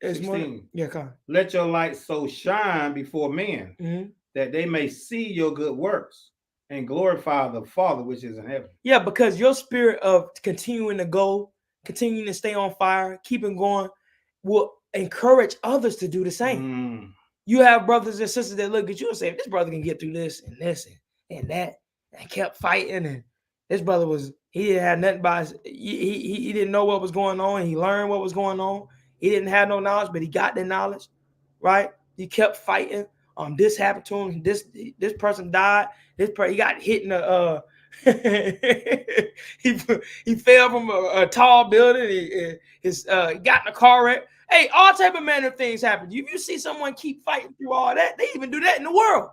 Speaker 1: It's
Speaker 3: 16.
Speaker 1: Yeah, come on.
Speaker 3: Let your light so shine before men that they may see your good works and glorify the Father which is in heaven.
Speaker 1: Yeah, because your spirit of continuing to go, continuing to stay on fire, keeping going, will encourage others to do the same. You have brothers and sisters that look at you and say, if this brother can get through this and that, and kept fighting, and this brother he didn't have nothing by he didn't know what was going on. He learned what was going on. He didn't have no knowledge, but he got the knowledge, right? He kept fighting. This happened to him. This person died. He got hit in the he fell from a tall building. He got in a car wreck. Hey, all type of manner of things happen. If you see someone keep fighting through all that, they even do that in the world.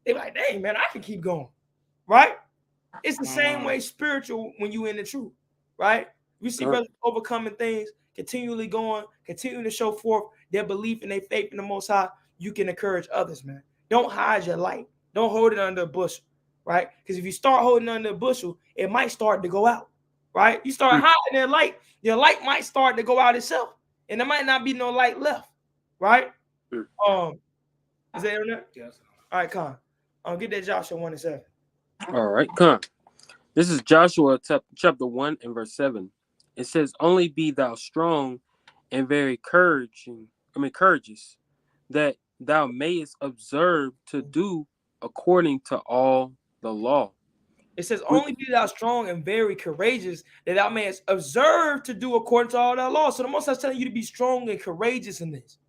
Speaker 1: They're like, dang, man, I can keep going, right? It's the same way spiritual when you in the truth, right? You see brothers overcoming things, continually going, continuing to show forth their belief and their faith in the Most High. You can encourage others, man. Don't hide your light. Don't hold it under a bushel, right? Because if you start holding it under a bushel, it might start to go out, right? You start hiding that light, your light might start to go out itself, and there might not be no light left, right? Is that on there?
Speaker 3: Yes.
Speaker 1: All right, Con. Get that Joshua 1 and 7.
Speaker 2: All right, come. This is Joshua chapter 1 and verse 7. It says, only be thou strong and very courageous, that thou mayest observe to do according to all the law.
Speaker 1: It says, only be thou strong and very courageous, that thou mayest observe to do according to all that law. So the Most High is telling you to be strong and courageous in this,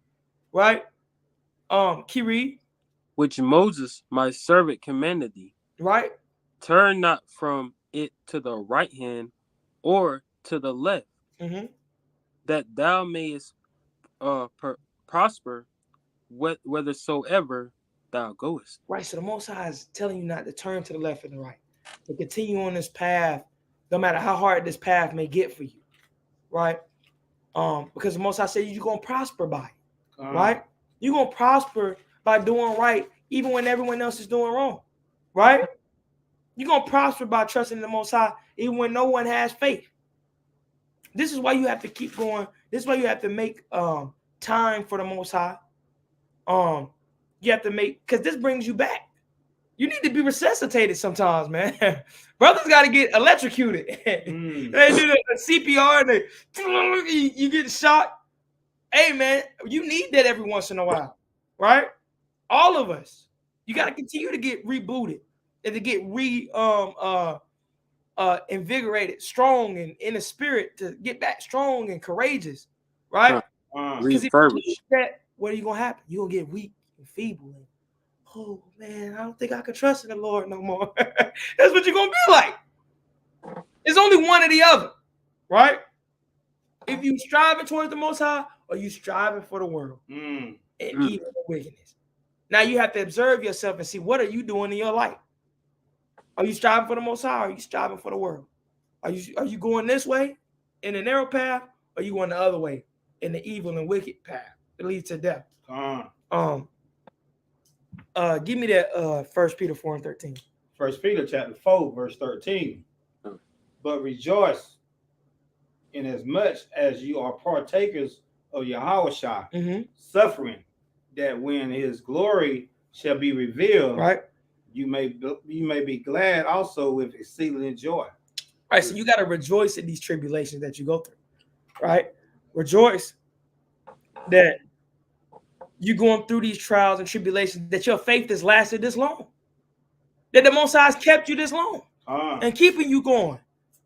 Speaker 1: right? Kiri,
Speaker 2: which Moses, my servant, commanded thee.
Speaker 1: Right.
Speaker 2: Turn not from it to the right hand or to the left, that thou mayest prosper whithersoever thou goest.
Speaker 1: Right. So the Most High is telling you not to turn to the left and the right, to continue on this path, no matter how hard this path may get for you. Right. Because the Most High said you're gonna prosper by it. Right. You're gonna prosper by doing right, even when everyone else is doing wrong. Right. You're gonna prosper by trusting the Most High, even when no one has faith. This is why you have to keep going. This is why you have to make time for the Most High. You have to make, because this brings you back. You need to be resuscitated sometimes, man. Brothers got to get electrocuted. They do the CPR and you get shot. Hey, man, you need that every once in a while, right? All of us. You got to continue to get rebooted and to get invigorated, strong and in the spirit to get back strong and courageous, right? Because if you do that, what are you gonna happen? You're gonna get weak and feeble. And, oh man, I don't think I can trust in the Lord no more. That's what you're gonna be like. It's only one or the other, right? If you striving towards the Most High, or you striving for the world and evil and wickedness. Now you have to observe yourself and see what are you doing in your life. Are you striving for the Most High? Or are you striving for the world? Are you going this way in the narrow path? Or are you going the other way in the evil and wicked path that leads to death? Give me that 1 Peter 4:13.
Speaker 3: 1 Peter chapter 4, verse 13. But rejoice in as much as you are partakers of Yahushua suffering, that when his glory shall be revealed,
Speaker 1: right,
Speaker 3: you may be glad also with exceeding joy.
Speaker 1: Right, so you got to rejoice in these tribulations that you go through, right? Rejoice that you're going through these trials and tribulations, that your faith has lasted this long, that the Most High has kept you this long, and keeping you going,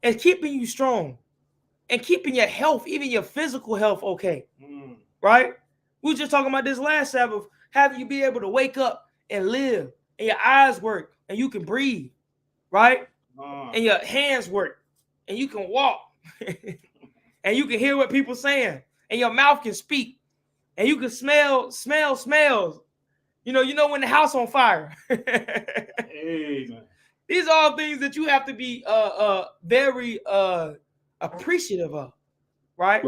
Speaker 1: and keeping you strong, and keeping your health, even your physical health, okay, right? We were just talking about this last Sabbath, having you be able to wake up and live, and your eyes work, and you can breathe, right? And your hands work, and you can walk, and you can hear what people saying, and your mouth can speak, and you can smell smells. You know when the house on fire.
Speaker 3: Amen.
Speaker 1: These are all things that you have to be very appreciative of, right?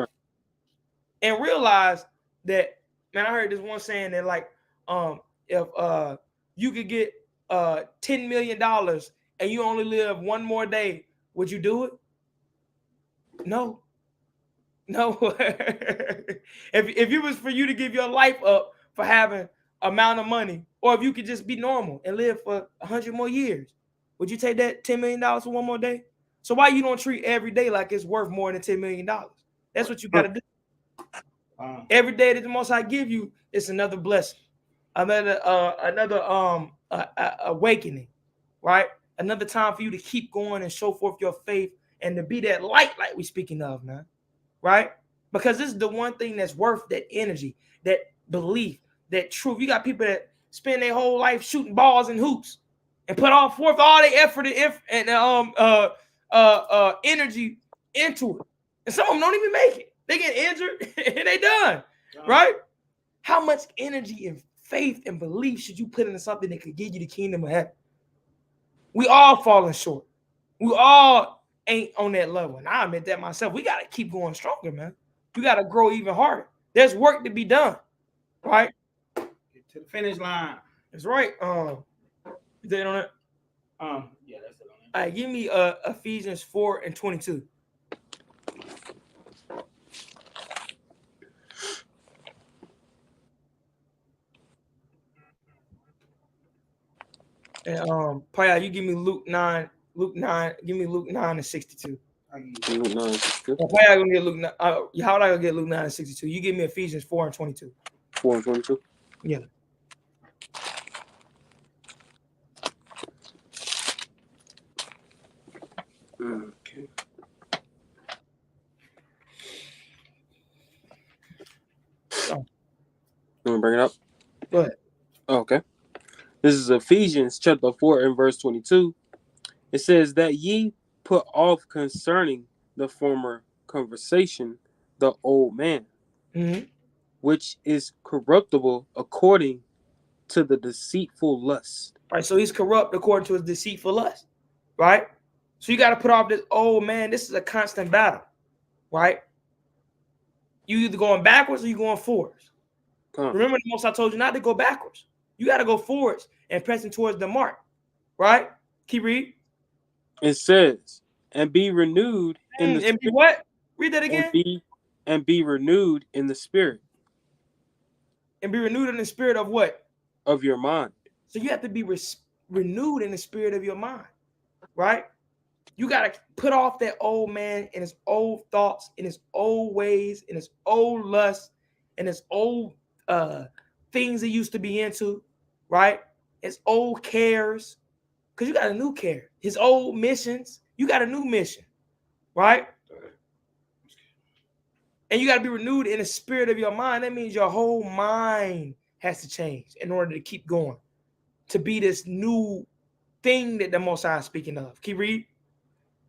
Speaker 1: And realize that, man, I heard this one saying that, like, if you could get $10 million and you only live one more day, would you do it? No. If it was for you to give your life up for having amount of money, or if you could just be normal and live for 100 more years, would you take that $10 million for one more day? So why you don't treat every day like it's worth more than $10 million? That's what you got to do. Every day that the Most High give you, it's another blessing, another awakening, right? Another time for you to keep going and show forth your faith and to be that light like we speaking of, man, right? Because this is the one thing that's worth that energy, that belief, that truth. You got people that spend their whole life shooting balls and hoops and put forth all their effort and energy into it, and some of them don't even make it. They get injured and they done, right? How much energy and faith and belief should you put into something that could give you the kingdom of heaven? We all falling short. We all ain't on that level. And I admit that myself. We got to keep going stronger, man. You got to grow even harder. There's work to be done, right?
Speaker 3: Get to the finish line.
Speaker 1: That's right. Is that on it?
Speaker 3: Yeah, that's it on it.
Speaker 1: All right, give me Ephesians 4:22. And Paya, you give me Luke 9, give me Luke 9:62.
Speaker 2: Luke 9:62.
Speaker 1: Paya gonna get Luke 9. How would I gonna get Luke 9:62? You give me Ephesians 4:22.
Speaker 2: 4:22.
Speaker 1: Yeah.
Speaker 2: Okay.
Speaker 1: Oh.
Speaker 2: You want to bring it up?
Speaker 1: Go ahead.
Speaker 2: Okay. This is Ephesians chapter 4 and verse 22. It says that ye put off concerning the former conversation the old man, which is corruptible according to the deceitful lust.
Speaker 1: Right, so he's corrupt according to his deceitful lust, right? So you got to put off this old man. This is a constant battle, right? You either going backwards or you going forwards. Remember, the Most High told you not to go backwards. You got to go forwards and pressing towards the mark, right? Keep reading.
Speaker 2: It says, and be renewed in the
Speaker 1: and be what? Read that again.
Speaker 2: And be renewed in the spirit.
Speaker 1: And be renewed in the spirit of what?
Speaker 2: Of your mind.
Speaker 1: So you have to be renewed in the spirit of your mind, right? You got to put off that old man and his old thoughts and his old ways and his old lusts and his old things he used to be into, right? His old cares, because you got a new care. His old missions, you got a new mission, right? And you got to be renewed in the spirit of your mind. That means your whole mind has to change in order to keep going, to be this new thing that the Most High is speaking of. Keep reading.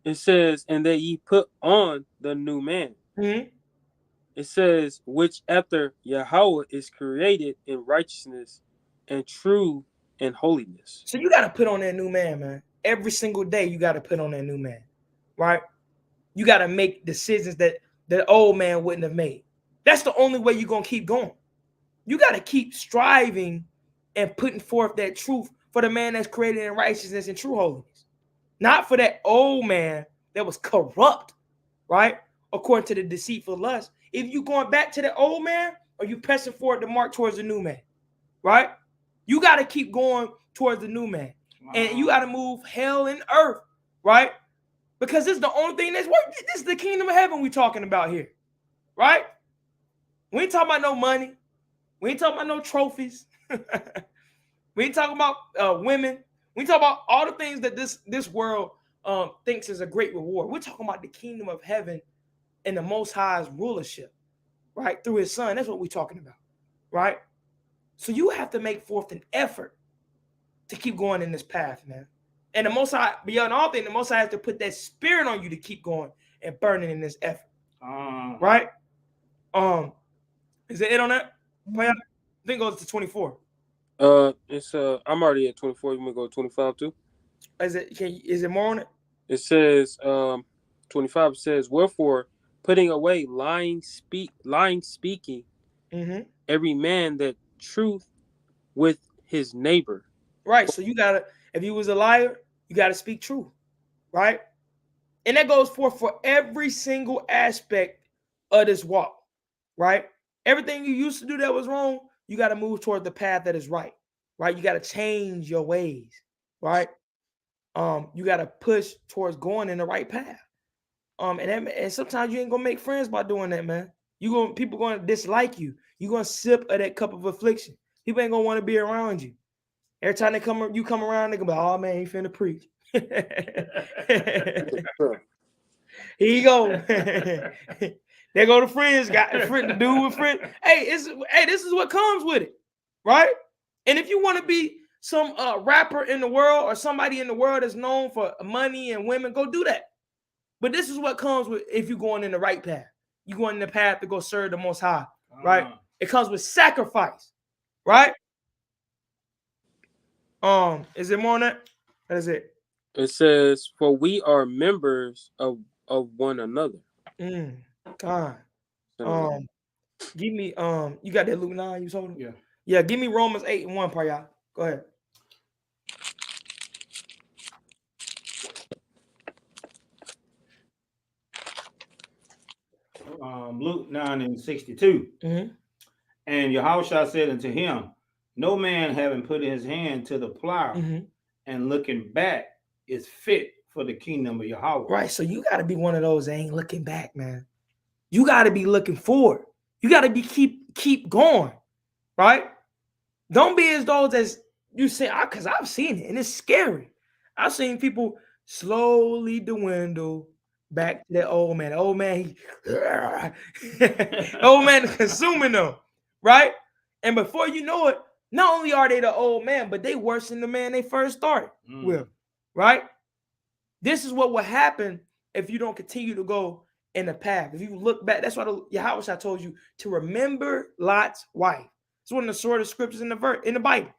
Speaker 2: It says, and that ye put on the new man.
Speaker 1: Mm-hmm.
Speaker 2: It says, which after Yahweh is created in righteousness and true and holiness.
Speaker 1: So you got to put on that new man, man. Every single day you got to put on that new man, right? You got to make decisions that the old man wouldn't have made. That's the only way you're going to keep going. You got to keep striving and putting forth that truth for the man that's created in righteousness and true holiness. Not for that old man that was corrupt, right? According to the deceitful lust. If you going back to the old man, or you pressing forward to mark towards the new man, right? You got to keep going towards the new man. Wow. And you got to move hell and earth, right? Because this is the only thing that's working. This is the kingdom of heaven we're talking about here, right? We ain't talking about no money. We ain't talking about no trophies. We ain't talking about women. We talk about all the things that this world thinks is a great reward. We're talking about the kingdom of heaven and the Most High's rulership, right? Through his son. That's what we're talking about, right? So you have to make forth an effort to keep going in this path, man. And the Most High, beyond all things, the Most High has to put that spirit on you to keep going and burning in this effort, right? Is it on that? I think it goes to 24.
Speaker 2: It's I'm already at 24. You want to go to 25 too?
Speaker 1: Is it more on it?
Speaker 2: It says 25 says, wherefore putting away lying speaking, every man that truth with his neighbor.
Speaker 1: Right. So you gotta, if you was a liar, you gotta speak truth, right? And that goes for every single aspect of this walk, right? Everything you used to do that was wrong, you got to move toward the path that is right, right? You got to change your ways, right? You got to push towards going in the right path. And sometimes you ain't gonna make friends by doing that, man. People gonna dislike you. You gonna sip of that cup of affliction. People ain't gonna want to be around you. Every time you come around, they gonna be, oh man, he finna preach. Here you go. There go the friends, got the friend to do with friend. Hey, this is what comes with it, right? And if you want to be some rapper in the world or somebody in the world that's known for money and women, go do that. But this is what comes with if you're going in the right path. You're going in the path to go serve the Most High, right? It comes with sacrifice, right? Is it more on that? That is it.
Speaker 2: It says, for we are members of one another.
Speaker 1: God. Give me you got that Luke 9 you told him? Yeah, give me Romans 8:1, y'all. Go ahead.
Speaker 3: Luke 9:62. And Yahushua said unto him, no man having put his hand to the plow and looking back is fit for the kingdom of Yahweh.
Speaker 1: Right. So you got to be one of those that ain't looking back, man. You got to be looking forward. You got to be keep going, right? Don't be as those as you say, because I've seen it and it's scary. I've seen people slowly dwindle back to that old man. Old man, old man consuming them, right? And before you know it, not only are they the old man, but they worse than the man they first started with, right? This is what will happen if you don't continue to go in the path. If you look back, that's why Yahushua told you to remember Lot's wife. It's one of the shortest scriptures in the Bible,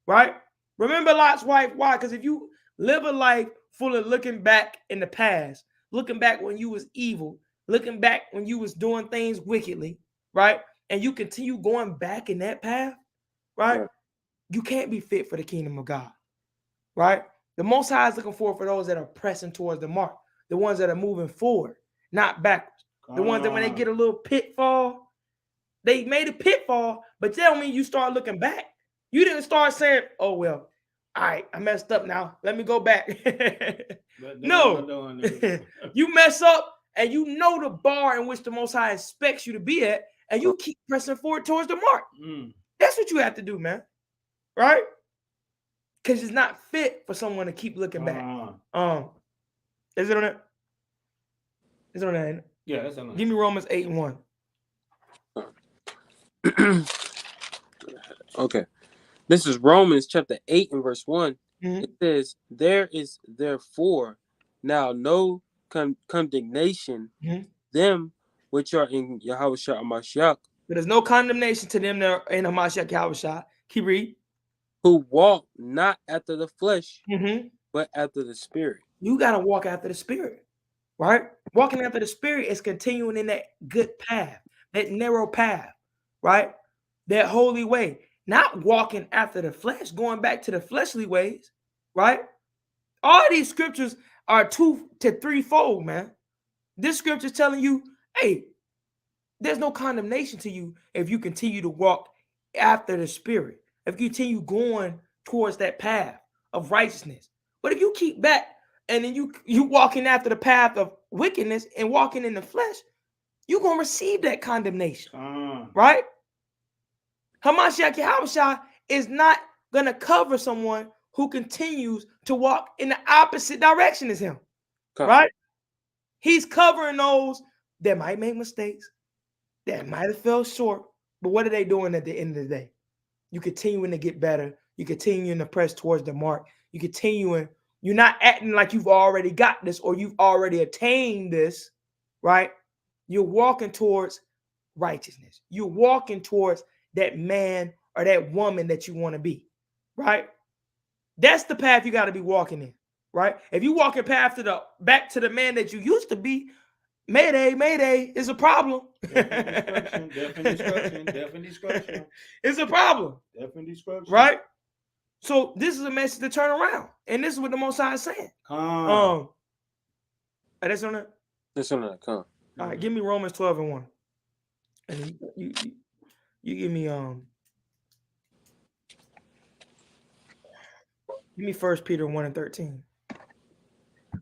Speaker 1: right? Remember Lot's wife. Why? Because if you live a life full of looking back in the past, looking back when you was evil, looking back when you was doing things wickedly, right? And you continue going back in that path, right? You can't be fit for the kingdom of God, right? The Most High is looking for those that are pressing towards the mark, the ones that are moving forward, not backwards. The ones that when they get a little pitfall, they made a pitfall, but that don't mean you start looking back. You didn't start saying, oh, well, all right, I messed up now. Let me go back.
Speaker 3: But
Speaker 1: No. You mess up and you know the bar in which the Most High expects you to be at, and you keep pressing forward towards the mark. That's what you have to do, man. Right? Because it's not fit for someone to keep looking back. Is it on that? Is it on that?
Speaker 3: Yeah, that's on that.
Speaker 1: Give me Romans 8:1.
Speaker 2: Okay. This is Romans chapter 8 and verse 1.
Speaker 1: Mhm.
Speaker 2: It says, there is therefore now no condemnation
Speaker 1: Mhm.
Speaker 2: them which are in Yahushua Mashiach,
Speaker 1: But there's no condemnation to them that are in Hamashiach Yahushua. Keep reading.
Speaker 2: who walk not after the flesh,
Speaker 1: Mm-hmm.
Speaker 2: but after the spirit.
Speaker 1: You got to walk after the spirit, right? Walking after the spirit is continuing in that good path, that narrow path, right? That holy way. Not walking after the flesh, going back to the fleshly ways, right? All these scriptures are 2 to 3-fold, man. This scripture is telling you, hey, there's no condemnation to you if you continue to walk after the spirit, if you continue going towards that path of righteousness. But if you keep back and then you walking after the path of wickedness and walking in the flesh, you're going to receive that condemnation, right? Hamashiach Yahushua is not going to cover someone who continues to walk in the opposite direction as him, right? He's covering those that might make mistakes, that might have fell short, but what are they doing at the end of the day? You continuing to get better. You continuing to press towards the mark. You continuing, you're not acting like you've already got this or you've already attained this, right? You're walking towards righteousness. You're walking towards that man or that woman that you want to be, right? That's the path you got to be walking in, right? If you walking back to the man that you used to be, Mayday is a problem.
Speaker 3: Definitely destruction.
Speaker 1: It's a problem.
Speaker 3: Definitely destruction.
Speaker 1: Right? So this is a message to turn around. And this is what the Most High is saying. That's on that?
Speaker 2: That's on that.
Speaker 1: All right, give me Romans 12:1. And you give me give me 1 Peter 1:13.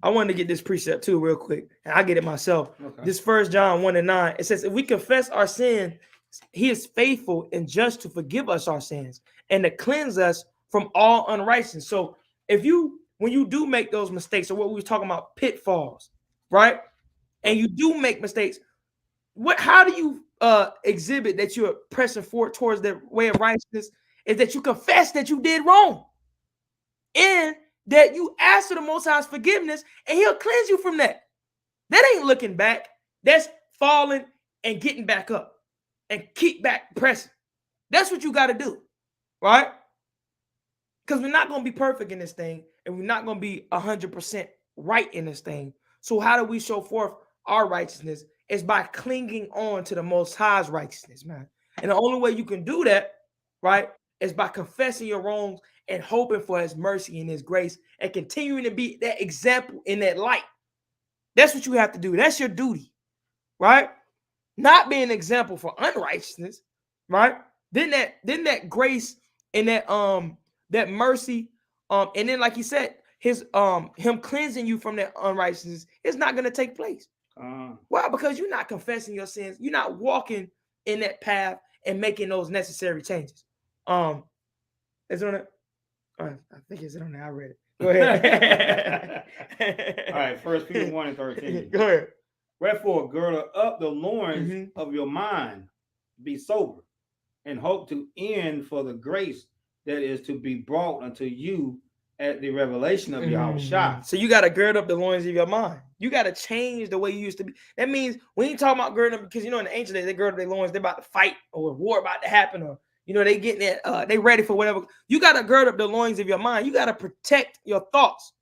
Speaker 1: I wanted to get this precept too real quick, and I get it myself. Okay. This 1 John 1:9, it says, if we confess our sin, he is faithful and just to forgive us our sins and to cleanse us from all unrighteousness. So when you do make those mistakes, or what we were talking about, pitfalls, right? And you do make mistakes, how do you exhibit that you're pressing forward towards the way of righteousness? Is that you confess that you did wrong, and that you ask for the Most High's forgiveness, and he'll cleanse you from that. That ain't looking back. That's falling and getting back up and keep back pressing. That's what you got to do, right? Because we're not going to be perfect in this thing, and we're not going to be 100% right in this thing. So how do we show forth our righteousness? Is by clinging on to the Most High's righteousness, man. And the only way you can do that, right, is by confessing your wrongs and hoping for his mercy and his grace and continuing to be that example in that light. That's what you have to do. That's your duty, right? Not be an example for unrighteousness, right? Then that grace and that mercy, and then like he said, him cleansing you from that unrighteousness is not going to take place. Why? Because you're not confessing your sins. You're not walking in that path and making those necessary changes. Is it on it? I think it's on there. I read it. Go ahead.
Speaker 3: All right, 1 Peter 1:13.
Speaker 1: Go ahead.
Speaker 3: Wherefore, girdle up the loins of your mind, be sober, and hope to end for the grace that is to be brought unto you at the revelation of Yahushua.
Speaker 1: So you got to gird up the loins of your mind. You got to change the way you used to be. That means we ain't talking about girding up, because in the ancient days, they gird up their loins, they're about to fight, or a war about to happen, or they getting that, they ready for whatever. You got to gird up the loins of your mind. You got to protect your thoughts,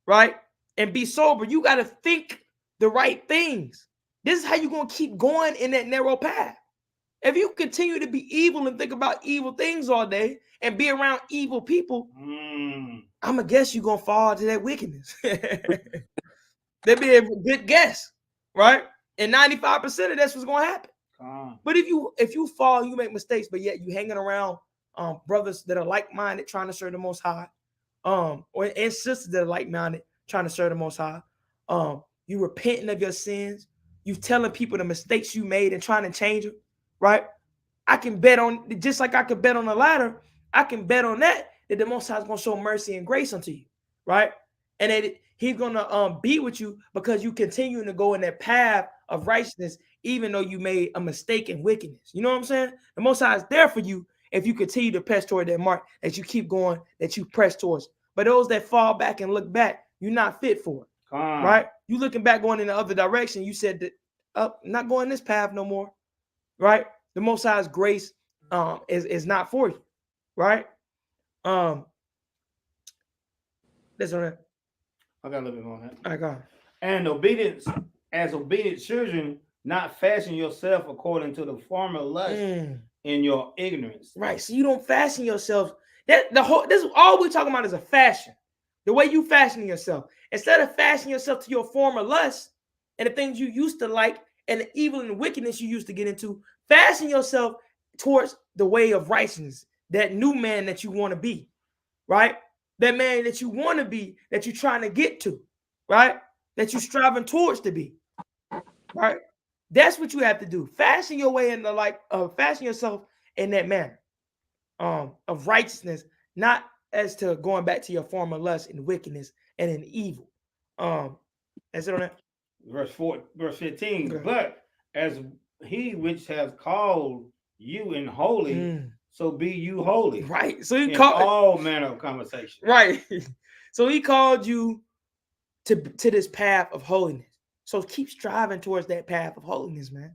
Speaker 1: right? And be sober. You got to think the right things. This is how you're going to keep going in that narrow path. If you continue to be evil and think about evil things all day and be around evil people, I'm going to guess you're going to fall into that wickedness. That'd be a good guess, right? And 95% of that's what's going to happen. But if you fall, you make mistakes, but yet you hanging around brothers that are like-minded, trying to serve the Most High, or and sisters that are like-minded, trying to serve the Most High. You repenting of your sins. You telling people the mistakes you made and trying to change them, right? I can bet on, just like I could bet on the ladder, I can bet on that the Most High is going to show mercy and grace unto you, right? And that he's going to be with you because you continue to go in that path of righteousness, even though you made a mistake in wickedness. You know what I'm saying? The Most High is there for you if you continue to press toward that mark, that you keep going, that you press towards. But those that fall back and look back, you're not fit for it, right? You looking back going in the other direction, you said that not going this path no more, right? The Most High's grace is not for you, right? That's on that.
Speaker 3: I got a little bit more on that.
Speaker 1: All right, go on.
Speaker 3: And obedience, as obedient children, not fashion yourself according to the former lust in your ignorance.
Speaker 1: Right. So you don't fashion yourself. This is all we're talking about is a fashion. The way you fashion yourself. Instead of fashioning yourself to your former lust and the things you used to like and the evil and the wickedness you used to get into, fashion yourself towards the way of righteousness, that new man that you want to be, right? That man that you want to be, that you're trying to get to, right? That you're striving towards to be, right? That's what you have to do. Fashion your way in the fashion yourself in that manner of righteousness, not as to going back to your former lust and wickedness and in evil. That's it on that.
Speaker 3: Verse 15.
Speaker 1: Okay.
Speaker 3: But as he which has called you in holy, so be you holy.
Speaker 1: Right. So he
Speaker 3: in
Speaker 1: called
Speaker 3: all manner of conversation.
Speaker 1: Right. So he called you to this path of holiness. So keep striving towards that path of holiness, man.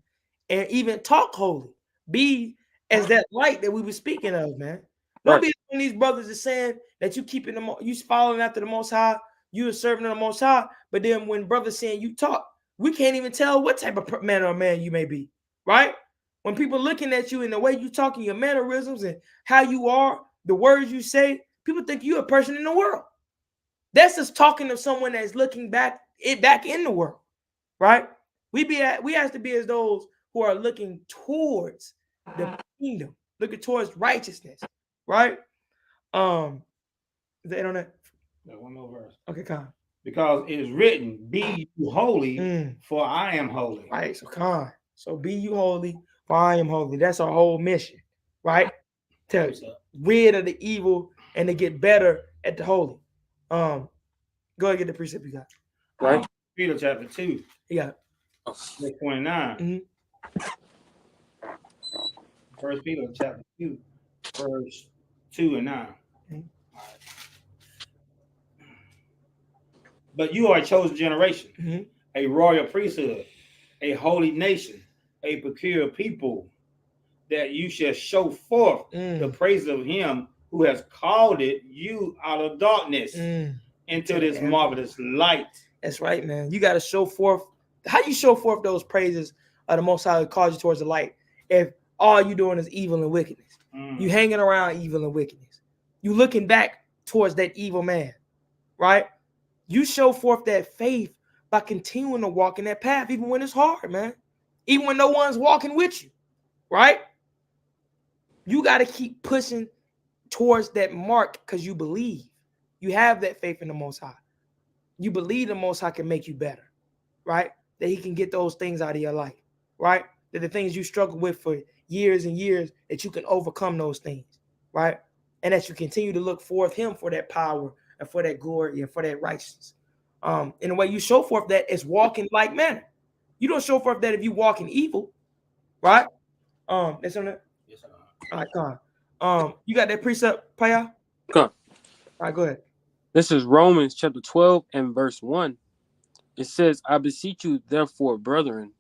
Speaker 1: And even talk holy. Be as that light that we were speaking of, man. Don't be when these brothers are saying that you keeping them, you following after the Most High, you are serving the Most High, but then when brothers saying you talk, we can't even tell what type of man or man you may be, right? When people looking at you and the way you talking, your mannerisms and how you are, the words you say, people think you're a person in the world. That's just talking to someone that's looking back in the world, right? We have to be as those who are looking towards the kingdom, looking towards righteousness, right? Is the internet?
Speaker 3: One more verse.
Speaker 1: Okay, come.
Speaker 3: Because it is written, be you holy, for I am holy.
Speaker 1: Right, so come on. So be you holy, for I am holy. That's our whole mission, right? To rid of the evil and to get better at the holy. Go ahead and get the precept you got.
Speaker 3: Right. Peter chapter 2.
Speaker 1: Yeah.
Speaker 3: Verse 29. First Peter chapter 2, verse 2 and 9. But you are a chosen generation, a royal priesthood, a holy nation, a peculiar people, that you shall show forth the praise of him who has called you out of darkness into this marvelous light. That's
Speaker 1: right, man. You got to show forth. How you show forth those praises of the Most High who calls you towards the light if all you doing is evil and wickedness? You hanging around evil and wickedness. You looking back towards that evil man, right? You show forth that faith by continuing to walk in that path, even when it's hard, man. Even when no one's walking with you, right? You got to keep pushing towards that mark because you believe. You have that faith in the Most High. You believe the Most High can make you better, right? That he can get those things out of your life, right? That the things you struggle with for years and years, that you can overcome those things, right? And that you continue to look forth him for that power and for that glory and for that righteousness. In the way you show forth that is walking like manner. You don't show forth that if you walk in evil, right? That's on that.
Speaker 3: Yes, sir.
Speaker 1: All right, come on. You got that precept, Paya?
Speaker 2: Come on.
Speaker 1: All right, go ahead.
Speaker 2: This is Romans chapter 12 and verse 1. It says, I beseech you, therefore, brethren,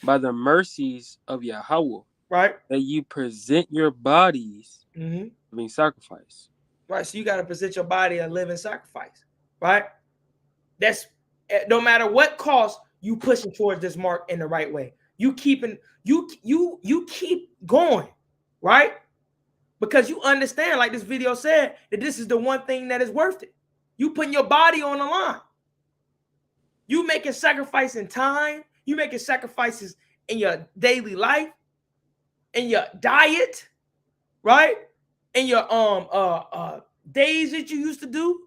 Speaker 2: by the mercies of Yahweh,
Speaker 1: right, that
Speaker 2: you present your bodies living sacrifice.
Speaker 1: Right, so you got to present your body a living sacrifice, right? That's no matter what cost, you pushing towards this mark in the right way. You keeping you keep going, right? Because you understand, like this video said, that this is the one thing that is worth it. You putting your body on the line. You making sacrifice in time. You making sacrifices in your daily life, in your diet, right? In your days that you used to do,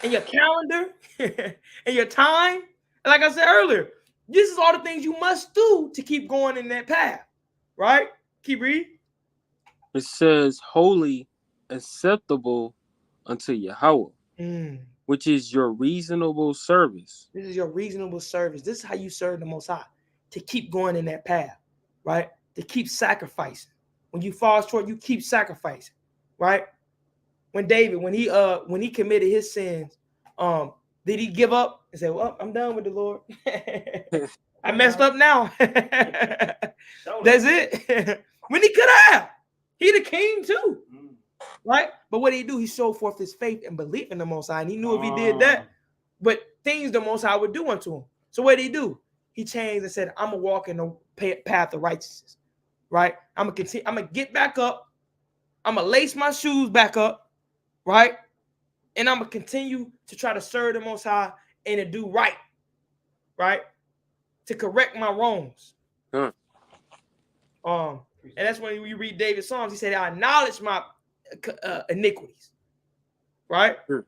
Speaker 1: and your calendar, and your time. And like I said earlier, this is all the things you must do to keep going in that path, right? Keep reading.
Speaker 2: It says, holy, acceptable unto Yahweh, which is your reasonable service.
Speaker 1: This is your reasonable service. This is how you serve the Most High, to keep going in that path, right? To keep sacrificing. When you fall short, you keep sacrificing, right? When David, when he committed his sins, did he give up and say, "Well, I'm done with the Lord. I messed up now." That's it. When he could have, he the king too, right? But what did he do? He showed forth his faith and belief in the Most High, and he knew if he did that, but things the Most High would do unto him. So what did he do? He changed and said, "I'm gonna walk in the path of righteousness." Right? I'm gonna continue. I'm gonna get back up. I'm gonna lace my shoes back up, right? And I'm gonna continue to try to serve the Most High and to do right, right? To correct my wrongs. And that's when you read David's Psalms. He said, "I acknowledge my iniquities," right? And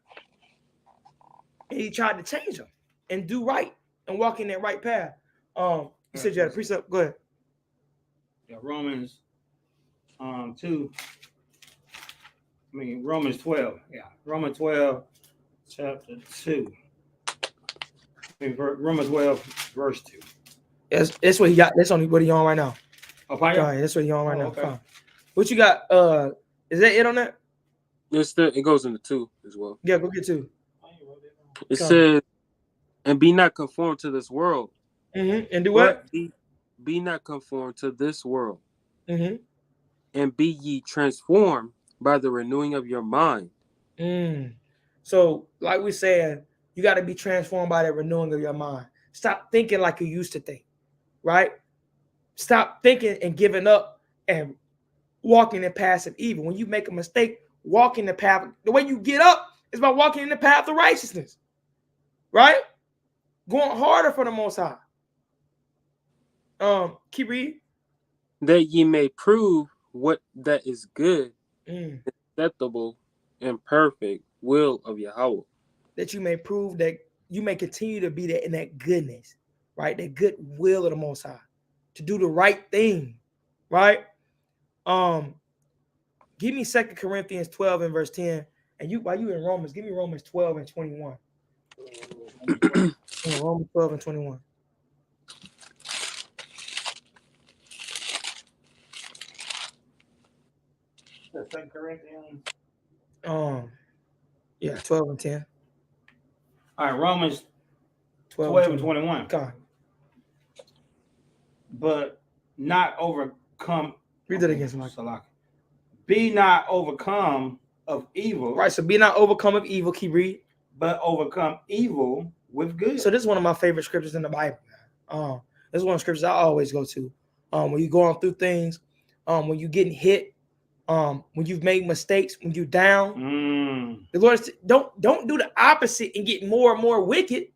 Speaker 1: he tried to change them and do right and walk in that right path. You said you had a precept. Go ahead.
Speaker 3: Yeah, Romans 2. Romans 12. Yeah, Romans 12, chapter 2. Romans 12, verse 2.
Speaker 1: That's what he got. That's only what he on right now.
Speaker 3: Okay.
Speaker 1: That's what he on right now.
Speaker 3: Okay.
Speaker 1: Fine. What you got? Is that it on that?
Speaker 2: It goes into 2 as well.
Speaker 1: Yeah, go get 2.
Speaker 2: It says, and be not conformed to this world.
Speaker 1: And do what?
Speaker 2: Be not conformed to this world.
Speaker 1: And
Speaker 2: be ye transformed by the renewing of your mind.
Speaker 1: So, like we said, you got to be transformed by the renewing of your mind. Stop thinking like you used to think, right? Stop thinking and giving up and walking in passive evil. When you make a mistake, walk in the path. The way you get up is by walking in the path of righteousness, right? Going harder for the Most High. Keep reading.
Speaker 2: That ye may prove what that is good, acceptable, and perfect will of Yahweh.
Speaker 1: That you may prove that you may continue to be that in that goodness, right? That good will of the Most High, to do the right thing, right? Give me 2 Corinthians 12 and verse 10. And you, while you in Romans, give me Romans 12 and 21. Romans 12 and 21.
Speaker 3: That's 2 Corinthians.
Speaker 1: 12 and 10.
Speaker 3: All right, Romans 12 and 21.
Speaker 1: God.
Speaker 3: But not overcome.
Speaker 1: Read that again, Mike.
Speaker 3: Be not overcome of evil.
Speaker 1: Right, so be not overcome of evil. Keep reading.
Speaker 3: But overcome evil with good.
Speaker 1: So this is one of my favorite scriptures in the Bible. This is one of the scriptures I always go to. When you're going through things, when you're getting hit, when you've made mistakes, when you're down, the Lord said, don't do the opposite and get more and more wicked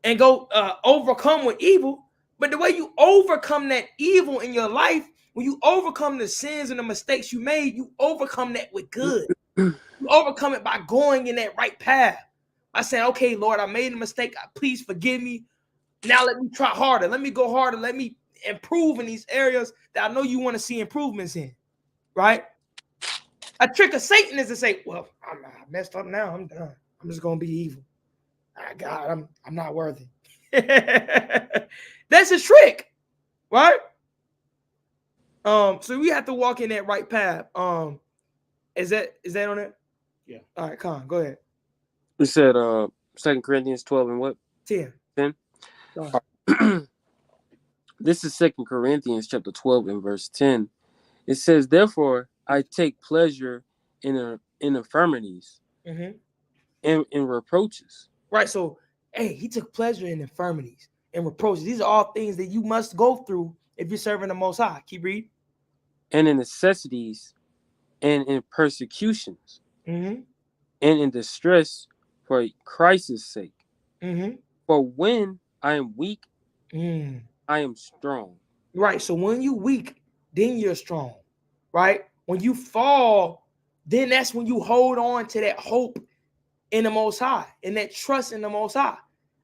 Speaker 1: and go overcome with evil. But the way you overcome that evil in your life, when you overcome the sins and the mistakes you made, you overcome that with good. You overcome it by going in that right path. I said, okay, Lord, I made a mistake. Please forgive me. Now let me try harder. Let me go harder. Let me improve in these areas that I know you want to see improvements in. Right? A trick of Satan is to say, well, I messed up now. I'm done. I'm just going to be evil. God, I'm not worthy. That's his trick. Right? So we have to walk in that right path. Is that on it?
Speaker 3: Yeah.
Speaker 1: All right, come on, go ahead.
Speaker 2: We said 2 Corinthians 12 and what?
Speaker 1: 10.
Speaker 2: This is 2 Corinthians chapter 12 and verse 10. It says, therefore, I take pleasure in infirmities and in reproaches.
Speaker 1: Right. So, hey, he took pleasure in infirmities and reproaches. These are all things that you must go through if you're serving the Most High. Keep reading.
Speaker 2: And in necessities and in persecutions and in distress for Christ's sake. For when I am weak, I am strong. Right.
Speaker 1: So when you're weak, then you're strong. Right. When you fall, then that's when you hold on to that hope in the Most High and that trust in the Most High.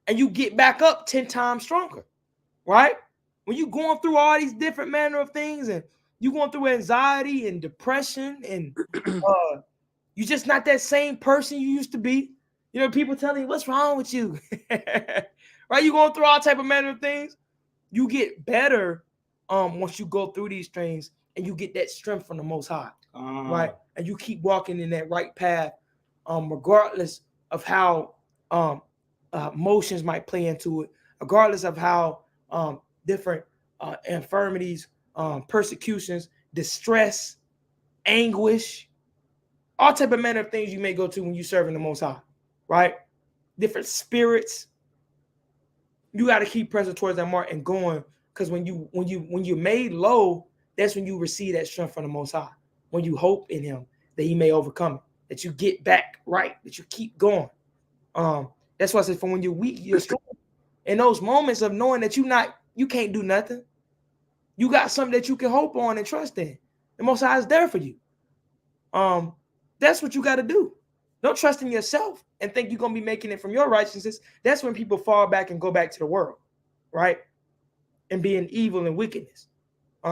Speaker 1: And you get back up 10 times stronger, right? When you're going through all these different manner of things and you're going through anxiety and depression and you're just not that same person you used to be. You know, people telling you, what's wrong with you? Right? You're going through all type of manner of things. You get better once you go through these things and you get that strength from the Most High, right? And you keep walking in that right path, regardless of how emotions might play into it, regardless of how different infirmities, persecutions, distress, anguish, all type of manner of things you may go to when you serving the Most High, right? Different spirits. You got to keep pressing towards that mark and going, because when you're made low, that's when you receive that strength from the Most High. When you hope in Him that He may overcome it, that you get back right, that you keep going. That's why I said, from when you're weak, you're strong. In those moments of knowing that you can't do nothing, you got something that you can hope on and trust in. The Most High is there for you. That's what you got to do. Don't trust in yourself and think you're going to be making it from your righteousness. That's when people fall back and go back to the world, right? And being evil and wickedness.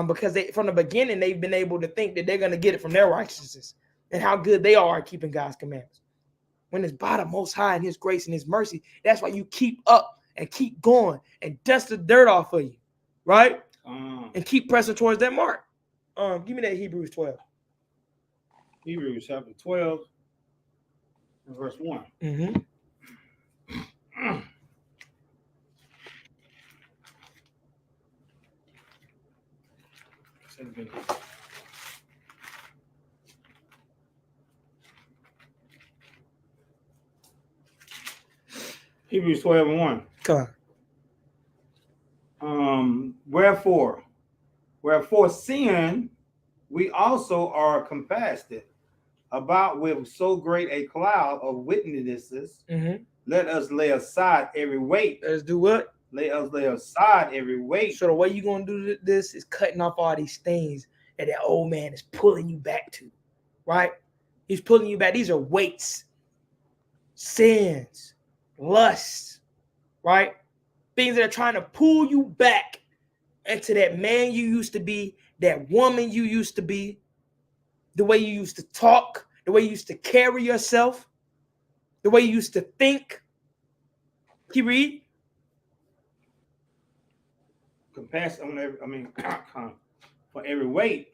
Speaker 1: Because from the beginning, they've been able to think that they're going to get it from their righteousness and how good they are at keeping God's commandments. When it's by the Most High and His grace and His mercy, that's why you keep up and keep going and dust the dirt off of you, right? And keep pressing towards that mark. Give me that Hebrews 12.
Speaker 3: Hebrews chapter 12 and verse 1.
Speaker 1: Mm-hmm.
Speaker 3: Hebrews 12 and 1.
Speaker 1: Come on.
Speaker 3: Wherefore sin, we also are compassed about with so great a cloud of witnesses.
Speaker 1: Mm-hmm.
Speaker 3: Let us lay aside every weight.
Speaker 1: Let's do what?
Speaker 3: Let us lay aside every weight.
Speaker 1: So the way you're going to do this is cutting off all these things that old man is pulling you back to, right? He's pulling you back. These are weights, sins, lusts, right? Things that are trying to pull you back into that man you used to be, that woman you used to be, the way you used to talk, the way you used to carry yourself, the way you used to think. Can you read?
Speaker 3: Compass on every, for every weight,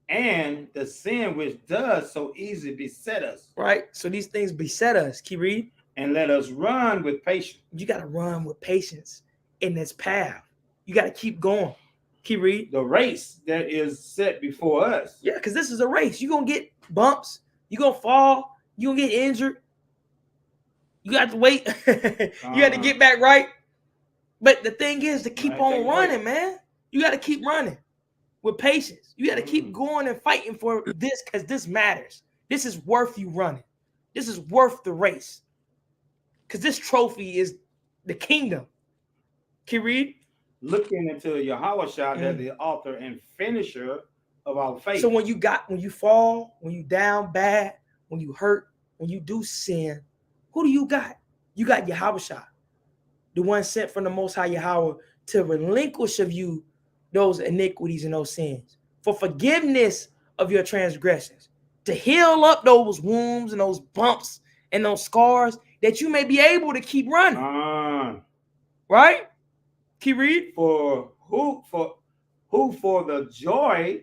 Speaker 3: and the sin which does so easily beset us.
Speaker 1: Right. So these things beset us. Can you read?
Speaker 3: And let us run with patience.
Speaker 1: You got to run with patience in this path. You got to keep going. Can you read?
Speaker 3: The race that is set before us.
Speaker 1: Yeah, because this is a race. You're going to get bumps. You're going to fall. You're going to get injured. You got to wait. You got to get back right. But the thing is to keep on running, man. You got to keep running with patience. You got to keep going and fighting for this, because this matters. This is worth you running. This is worth the race. Because this trophy is the kingdom. Can you read?
Speaker 3: Looking into Yahushua, that the author and finisher of our faith.
Speaker 1: So when you fall, when you down bad, when you hurt, when you do sin, who do you got? You got Yahushua, the one sent from the Most High Yahweh to relinquish of you those iniquities and those sins, for forgiveness of your transgressions, to heal up those wounds and those bumps and those scars, that you may be able to keep running. Right? Keep read.
Speaker 3: For the joy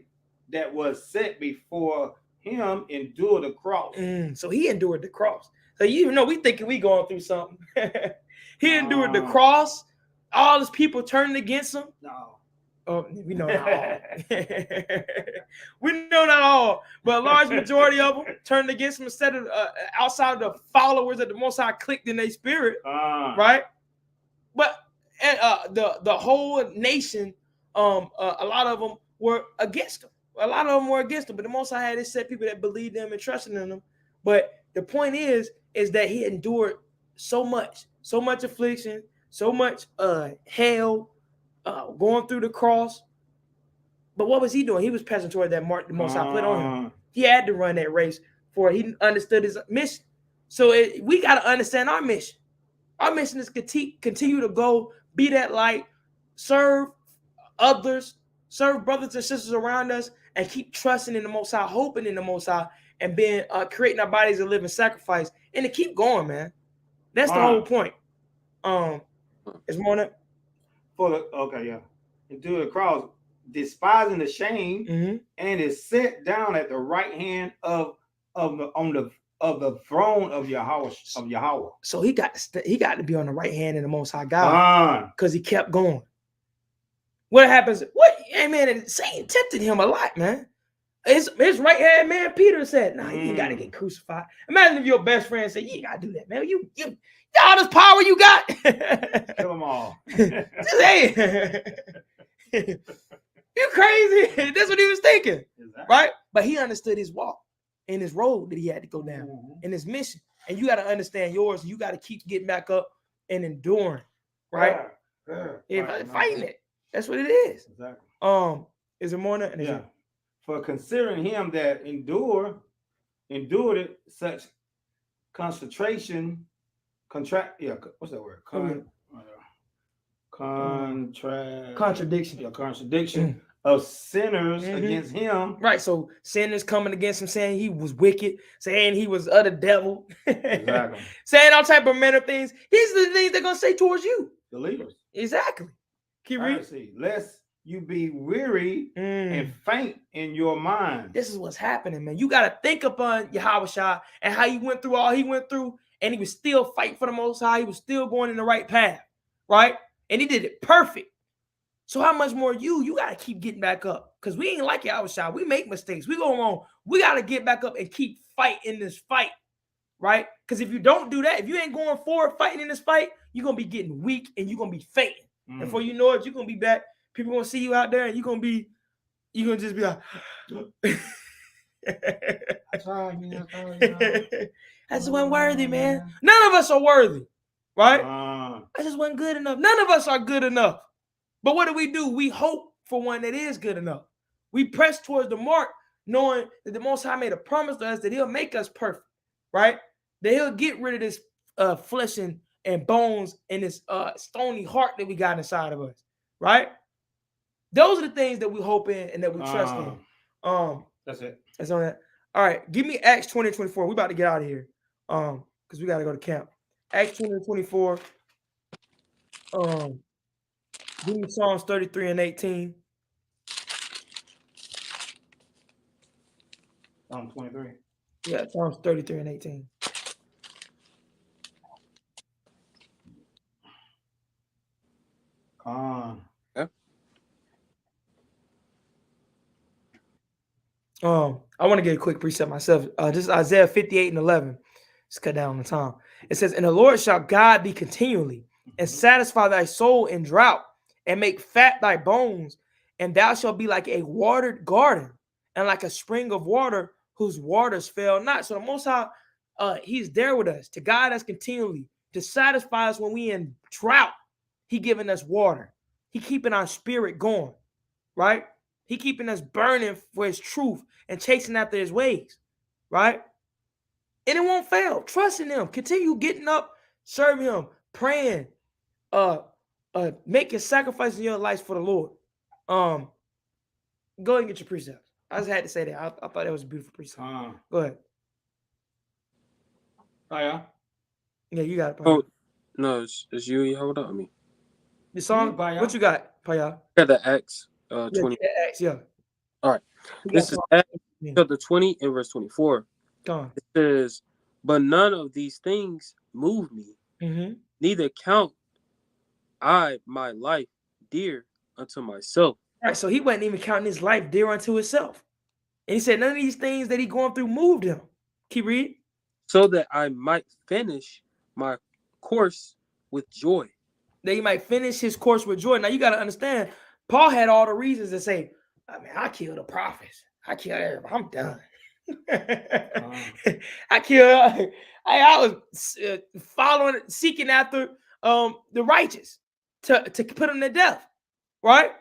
Speaker 3: that was set before him endured the cross.
Speaker 1: So he endured the cross. So you know, we thinking we going through something. He endured the cross. All his people turning against him.
Speaker 3: No.
Speaker 1: Oh, we know not all. We know not all, but a large majority of them turned against him instead of outside of the followers of the Most High clicked in their spirit, right? But the whole nation, a lot of them were against him. A lot of them were against him, but the Most High had his set people that believed them and trusted in them. But the point is that he endured so much affliction, so much hell, going through the cross. But what was he doing? He was passing toward that mark the Most High put on him. He had to run that race for it. He understood his mission. So we got to understand our mission. Our mission is continue to go, be that light, serve others, serve brothers and sisters around us, and keep trusting in the Most High, hoping in the Most High, and being creating our bodies a living sacrifice, and to keep going, man. That's the whole point. It's more than
Speaker 3: endure the cross, despising the shame, and is set down at the right hand of the throne of Yahweh.
Speaker 1: So he got to be on the right hand of the Most High God, because he kept going. What happens? Hey man, Satan tempted him a lot, man. His right hand man Peter said, "Nah, you ain't got to get crucified." Imagine if your best friend said, "You ain't got to do that, man. You all this power you got,
Speaker 3: kill them all."
Speaker 1: Just hey, you crazy? That's what he was thinking, right? But he understood his walk and his road that he had to go down, and his mission. And you got to understand yours. You got to keep getting back up and enduring, right? Fighting it. That's what it is.
Speaker 3: Exactly.
Speaker 1: Is it more than
Speaker 3: yeah? For considering him that endured it such concentration, what's that word?
Speaker 1: Contradiction.
Speaker 3: Yeah, contradiction of sinners against him.
Speaker 1: Right. So sinners coming against him, saying he was wicked, saying he was of the devil,
Speaker 3: exactly.
Speaker 1: saying all type of manner of things. These are the things they're gonna say towards you,
Speaker 3: believers.
Speaker 1: Exactly. Keep reading.
Speaker 3: Lest you be weary and faint in your mind.
Speaker 1: This is what's happening, man. You got to think upon Yahushua and how he went through all he went through, and he was still fighting for the Most High. He was still going in the right path, right? And he did it perfect. So how much more you got to keep getting back up, because we ain't like Yahushua. We make mistakes. We go wrong. We got to get back up and keep fighting this fight, right? Because if you don't do that, if you ain't going forward fighting in this fight, you're going to be getting weak and you're going to be fainting. And before you know it, you're going to be back. People gonna see you out there, and you're gonna just be like, I just wasn't worthy, man. None of us are worthy, right? I just wasn't good enough. None of us are good enough. But what do? We hope for one that is good enough. We press towards the mark, knowing that the Most High made a promise to us that He'll make us perfect, right? That He'll get rid of this flesh and bones and this stony heart that we got inside of us, right? Those are the things that we hope in and that we trust in.
Speaker 3: That's it.
Speaker 1: That's on that. All right, give me Acts 20:24. We about to get out of here, because we got to go to camp. Acts 20:24. Give me Psalms 33 and 18.
Speaker 3: Psalm 23.
Speaker 1: Yeah, Psalms 33 and 18. I want to get a quick precept myself. This is Isaiah 58 and 11. Let's cut down on the time. It says, "And the Lord shall guide thee continually, and satisfy thy soul in drought, and make fat thy bones, and thou shalt be like a watered garden, and like a spring of water whose waters fail not." So the Most High, He's there with us to guide us continually, to satisfy us when we in drought. He giving us water. He keeping our spirit going, right? He keeping us burning for His truth and chasing after His ways, right? And it won't fail. Trust in Him. Continue getting up, serving Him, praying, making sacrifices in your life for the Lord. Go ahead and get your precepts. I just had to say that. I thought that was a beautiful precept. Go ahead.
Speaker 3: Oh yeah.
Speaker 1: Yeah, you got it. Paya.
Speaker 2: Oh no, it's you. Hold on me.
Speaker 1: The song. What you got, Paya?
Speaker 2: I got the Acts 20.
Speaker 1: Yeah.
Speaker 2: All right. This is Acts chapter 20 and verse 24. It says, "But none of these things move me, neither count I my life dear unto myself."
Speaker 1: All right, so he wasn't even counting his life dear unto himself. And he said none of these things that he going through moved him. Keep reading.
Speaker 2: "So that I might finish my course with joy."
Speaker 1: That he might finish his course with joy. Now you got to understand, Paul had all the reasons to say, I killed the prophets. I killed everybody. I'm done. I was following, seeking after the righteous to put them to death, right?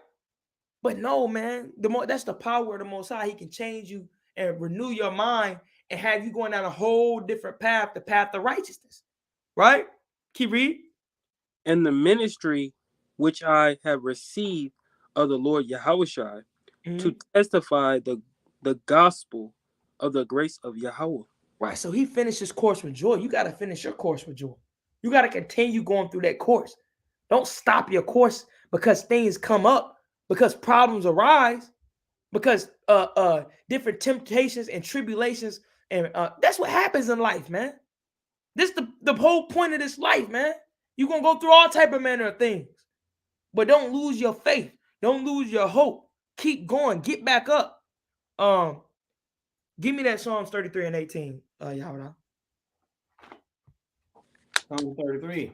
Speaker 1: But no, man, that's the power of the Most High. He can change you and renew your mind and have you going down a whole different path, the path of righteousness. Right? Keep reading.
Speaker 2: And the ministry which I have received of the Lord Yahushua to testify the gospel of the grace of Yahweh.
Speaker 1: Right. So he finished his course with joy. You got to finish your course with joy. You got to continue going through that course. Don't stop your course because things come up, because problems arise, because different temptations and tribulations. And that's what happens in life, man. This the whole point of this life, man. You're going to go through all type of manner of things. But don't lose your faith. Don't lose your hope. Keep going. Get back up. Give me that Psalms 33 and 18, Yahweh.
Speaker 3: Psalm 33,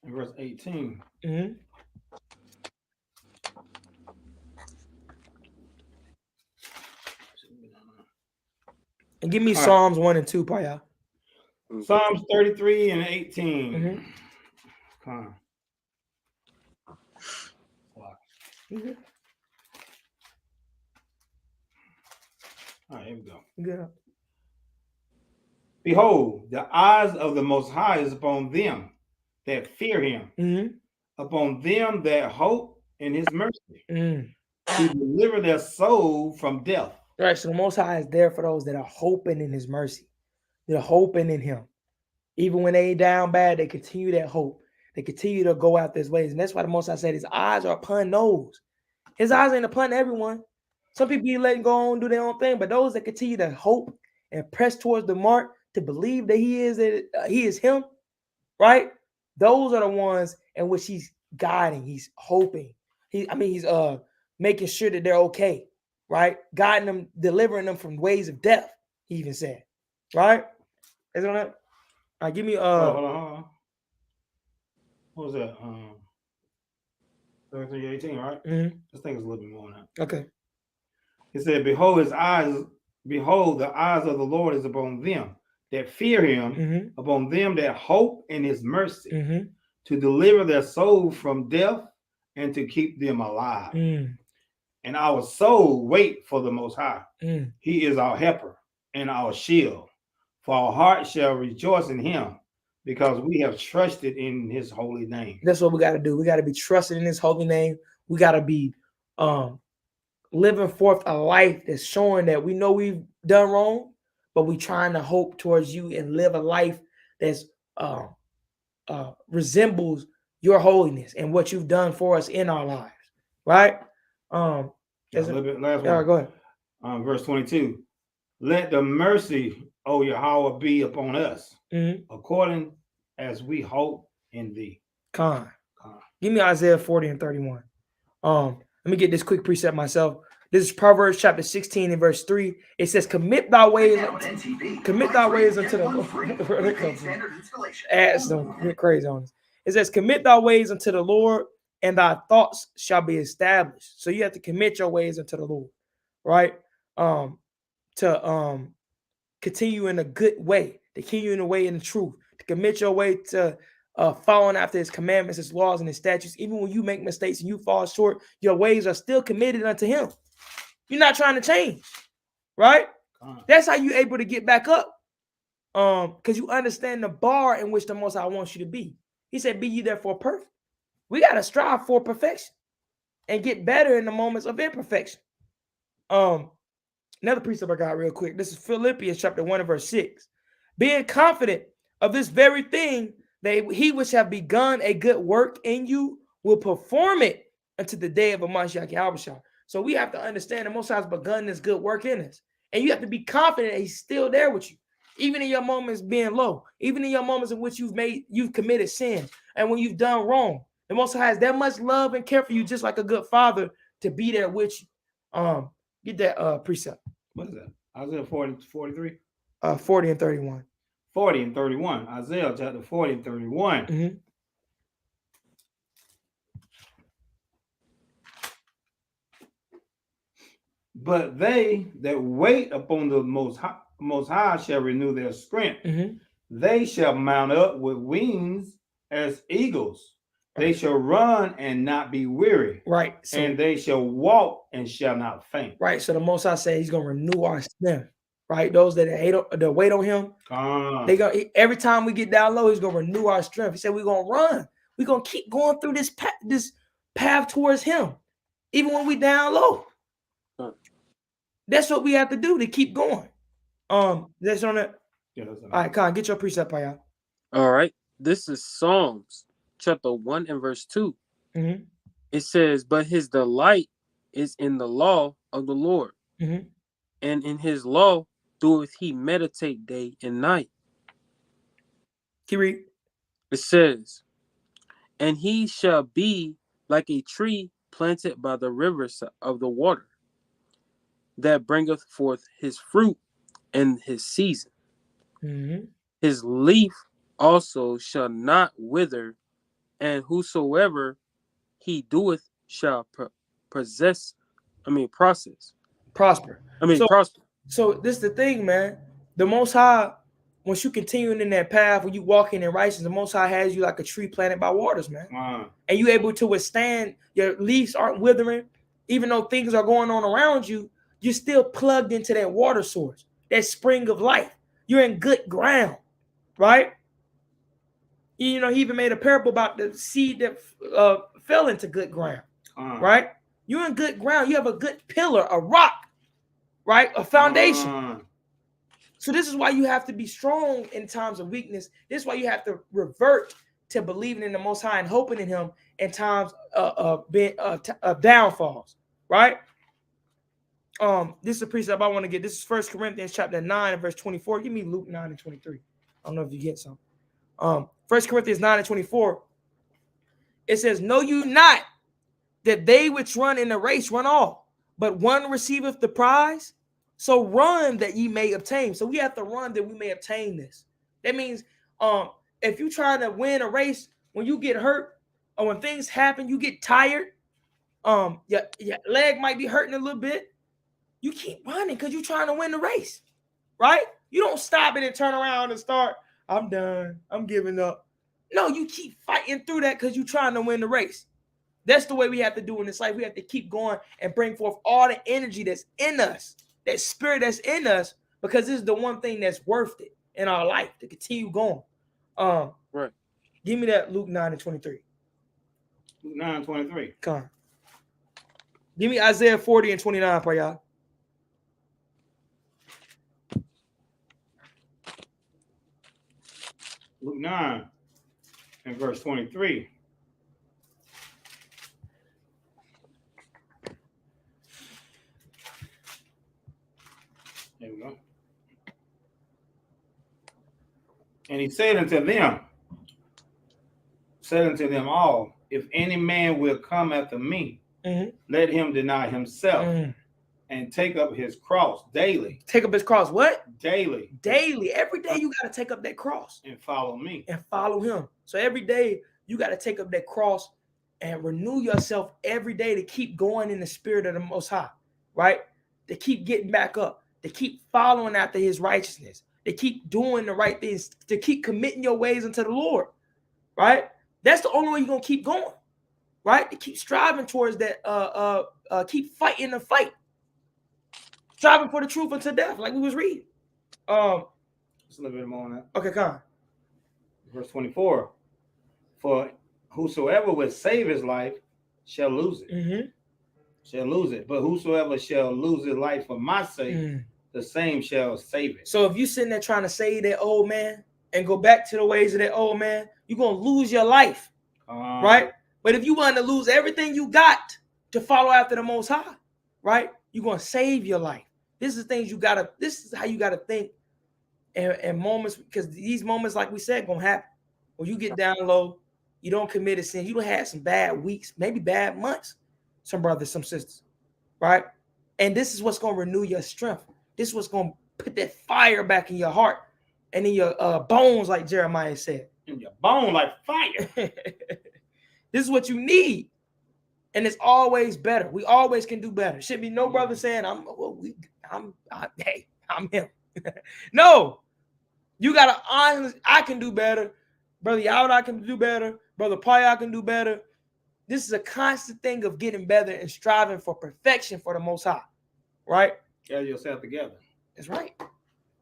Speaker 3: verse 18.
Speaker 1: Mm-hmm. And give me
Speaker 3: All
Speaker 1: Psalms 1 and 2, Paya.
Speaker 3: Psalms 33 and 18.
Speaker 1: Mm-hmm.
Speaker 3: Come on.
Speaker 1: Mm-hmm.
Speaker 3: All right, here we go.
Speaker 1: Good.
Speaker 3: Behold, the eyes of the Most High is upon them that fear him,
Speaker 1: Mm-hmm.
Speaker 3: upon them that hope in his mercy,
Speaker 1: Mm.
Speaker 3: to deliver their soul from death.
Speaker 1: Right, so the Most High is there for those that are hoping in his mercy. They're hoping in him. Even when they down bad, they continue that hope. They continue to go out his ways. And that's why the Most High said his eyes are upon those. His eyes ain't upon everyone. Some people be letting go and do their own thing, but those that continue to hope and press towards the mark to believe that he is him, right? Those are the ones in which he's guiding, he's hoping. He's making sure that they're okay, right? Guiding them, delivering them from ways of death, he even said. Right? Is it on that? All right, give me
Speaker 3: hold on. What was that? 33, 18, right?
Speaker 1: Mm-hmm.
Speaker 3: I think it's a little bit more now.
Speaker 1: Okay.
Speaker 3: He said, behold, the eyes of the Lord is upon them that fear him, upon them that hope in his mercy, to deliver their soul from death and to keep them alive. And our soul wait for the Most High. He is our helper and our shield. For our heart shall rejoice in him, because we have trusted in his holy name.
Speaker 1: That's what we got to do. We got to be trusted in his holy name. We got to be living forth a life that's showing that we know we've done wrong, but we trying to hope towards you and live a life that's resembles your holiness and what you've done for us in our lives, right?
Speaker 3: A little bit last one.
Speaker 1: All right, go ahead.
Speaker 3: Verse 22. Let the mercy, O Yahweh, be upon us, according as we hope in thee.
Speaker 1: Con. Give me Isaiah 40 and 31. Let me get this quick precept myself. This is Proverbs chapter 16 and verse 3. It says, commit thy ways unto the Lord. Add some crazy on this. It says, commit thy ways unto the Lord, and thy thoughts shall be established. So you have to commit your ways unto the Lord, right? To continue in a good way, to continue in a way in the truth, to commit your way to following after his commandments, his laws, and his statutes. Even when you make mistakes and you fall short, your ways are still committed unto him. You're not trying to change, right? That's how you're able to get back up. Because you understand the bar in which the Most High wants you to be. He said, be ye therefore perfect. We got to strive for perfection and get better in the moments of imperfection. Another precept I got real quick. This is Philippians chapter 1 and verse 6. Being confident of this very thing, that he which have begun a good work in you will perform it unto the day of Mashiach Yahushua. So we have to understand the Most High has begun this good work in us. And you have to be confident that he's still there with you. Even in your moments being low, even in your moments in which you've committed sin, and when you've done wrong, the Most High has that much love and care for you, just like a good father, to be there with you. Get that precept.
Speaker 3: What is that? Isaiah 40, 43?
Speaker 1: 40 and 31.
Speaker 3: 40 and 31. Isaiah chapter 40 and 31. But they that wait upon the Most High shall renew their strength. They shall mount up with wings as eagles, They shall run and not be weary,
Speaker 1: Right. So,
Speaker 3: and they shall walk and shall not faint.
Speaker 1: right. So the Most High said He's gonna renew our strength. Right. Those that wait on Him, they go every time we get down low, He's gonna renew our strength. He said we're gonna run. We're gonna keep going through this path towards Him, even when we down low. That's what we have to do to keep going. That's on it.
Speaker 3: Yeah,
Speaker 1: All right, Khan, get your precept, y'all.
Speaker 2: All right. This is Psalms chapter 1 and verse 2.
Speaker 1: Mm-hmm.
Speaker 2: It says, but his delight is in the law of the Lord,
Speaker 1: Mm-hmm.
Speaker 2: and in his law doeth he meditate day and night.
Speaker 1: Keep read.
Speaker 2: It says, and he shall be like a tree planted by the rivers of the water, that bringeth forth his fruit in his season.
Speaker 1: Mm-hmm.
Speaker 2: His leaf also shall not wither, and whosoever he doeth shall process.
Speaker 1: Prosper.
Speaker 2: Prosper.
Speaker 1: So this is the thing, man. The Most High, once you continuing in that path, when you walking in righteousness, the Most High has you like a tree planted by waters, man. And you able to withstand. Your leaves aren't withering, even though things are going on around you. You're still plugged into that water source, that spring of life. You're in good ground, right? You know, He even made a parable about the seed that fell into good ground, right? You're in good ground. You have a good pillar, a rock, right? A foundation. So this is why you have to be strong in times of weakness. This is why you have to revert to believing in the Most High and hoping in Him in times of downfalls, right? This is a precept I want to get. This is 1 Corinthians chapter 9 and verse 24. Give me Luke 9 and 23. I don't know if you get some. 1 Corinthians 9 and 24. It says, know you not that they which run in the race run all, but one receiveth the prize? So run that ye may obtain. So we have to run that we may obtain this. That means if you're trying to win a race, when you get hurt or when things happen, you get tired, your leg might be hurting a little bit. You keep running because you're trying to win the race, right? You don't stop it and turn around and start, I'm done, I'm giving up. No, you keep fighting through that because you're trying to win the race. That's the way we have to do in this life. We have to keep going and bring forth all the energy that's in us, that spirit that's in us, because this is the one thing that's worth it in our life to continue going.
Speaker 2: Right.
Speaker 1: Give me that Luke 9 and 23.
Speaker 3: Luke 9 and 23.
Speaker 1: Come on. Give me Isaiah 40 and 29, for y'all.
Speaker 3: Luke 9 and verse 23. There we go. And he said unto them all, if any man will come after me, let him deny himself and take up his cross daily.
Speaker 1: Take up his cross. What?
Speaker 3: Daily.
Speaker 1: Daily. Every day you got to take up that cross.
Speaker 3: And follow me.
Speaker 1: And follow Him. So every day you got to take up that cross and renew yourself every day to keep going in the spirit of the Most High, right? To keep getting back up, to keep following after His righteousness, to keep doing the right things, to keep committing your ways unto the Lord, right? That's the only way you're going to keep going, right? To keep striving towards that, keep fighting the fight. Striving for the truth until death, like we was reading.
Speaker 3: Just a little bit more on that.
Speaker 1: Okay, come on.
Speaker 3: Verse 24. For whosoever will save his life shall lose it. Shall lose it. But whosoever shall lose his life for my sake, the same shall save it.
Speaker 1: So if you sitting there trying to save that old man and go back to the ways of that old man, you're going to lose your life, right? But if you want to lose everything you got to follow after the Most High, right? You're going to save your life. This is how you got to think in moments, because these moments, like we said, going to happen. When you get down low, you don't commit a sin. You don't have some bad weeks, maybe bad months, some brothers, some sisters, right? And this is what's going to renew your strength. This is what's going to put that fire back in your heart and in your bones, like Jeremiah said.
Speaker 3: In your bone like fire.
Speaker 1: This is what you need. And it's always better. We always can do better. Should be no brother saying, I'm him. No. You got to honestly, I can do better. Brother Yahweh, I can do better. Brother Paya can do better. This is a constant thing of getting better and striving for perfection for the Most High, right?
Speaker 3: Get yourself together.
Speaker 1: That's right.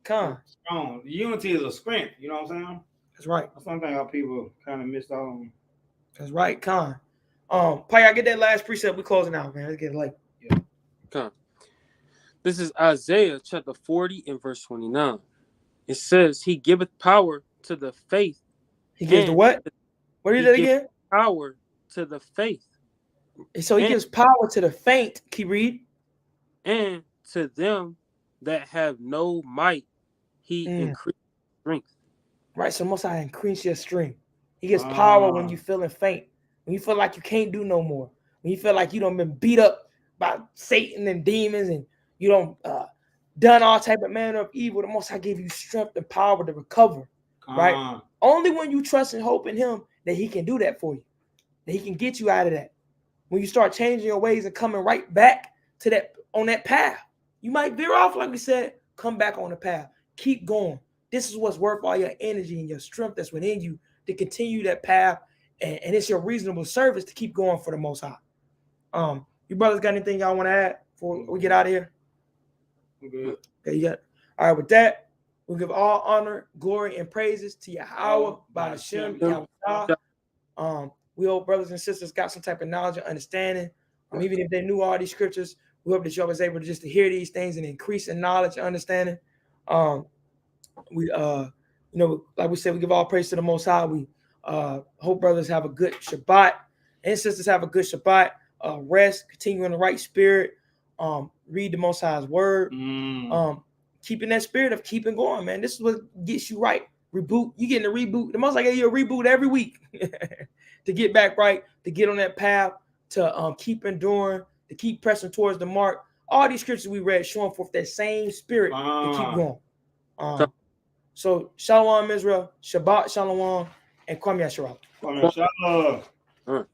Speaker 1: Come.
Speaker 3: Strong. Unity is a strength. You know what I'm saying?
Speaker 1: That's right.
Speaker 3: That's something how people kind of missed out on.
Speaker 1: That's right. Come. Paya, get that last precept. We're closing out, man. Let's get it late.
Speaker 2: Come. This is Isaiah chapter 40 and verse 29. It says, He giveth power to the faith.
Speaker 1: He gives the what? What is it again?
Speaker 2: Power to the faith.
Speaker 1: So he gives power to the faint. Keep read.
Speaker 2: And to them that have no might, he increased strength.
Speaker 1: Right. So Most High increase your strength. He gives power when you feeling faint. When you feel like you can't do no more. When you feel like you done been beat up by Satan and demons and you don't done all type of manner of evil. The Most High gave you strength and power to recover. Right? Only when you trust and hope in him that he can do that for you. That he can get you out of that. When you start changing your ways and coming right back to that on that path. You might veer off, like we said, come back on the path. Keep going. This is what's worth all your energy and your strength that's within you to continue that path. And it's your reasonable service to keep going for the Most High. You brothers got anything y'all want to add before we get out of here?
Speaker 3: Good.
Speaker 1: Okay, you got it. All right, with that, we'll give all honor, glory, and praises to Yahweh by Hashem. We hope brothers and sisters got some type of knowledge and understanding. Even if they knew all these scriptures, we hope that y'all was able to just to hear these things and increase in knowledge and understanding. We like we said, we give all praise to the Most High. We hope brothers have a good Shabbat and sisters have a good Shabbat. Rest, continue in the right spirit. Read the Most High's word. Keeping that spirit of keeping going, man. This is what gets you right. Reboot. You getting a reboot. The Most High gave you a reboot every week to get back right, to get on that path, to keep enduring, to keep pressing towards the mark. All these scriptures we read showing forth that same spirit to keep going. So Shalom Israel, Shabbat Shalom, and Kwame Yasharal.
Speaker 3: Kwame Yasharal.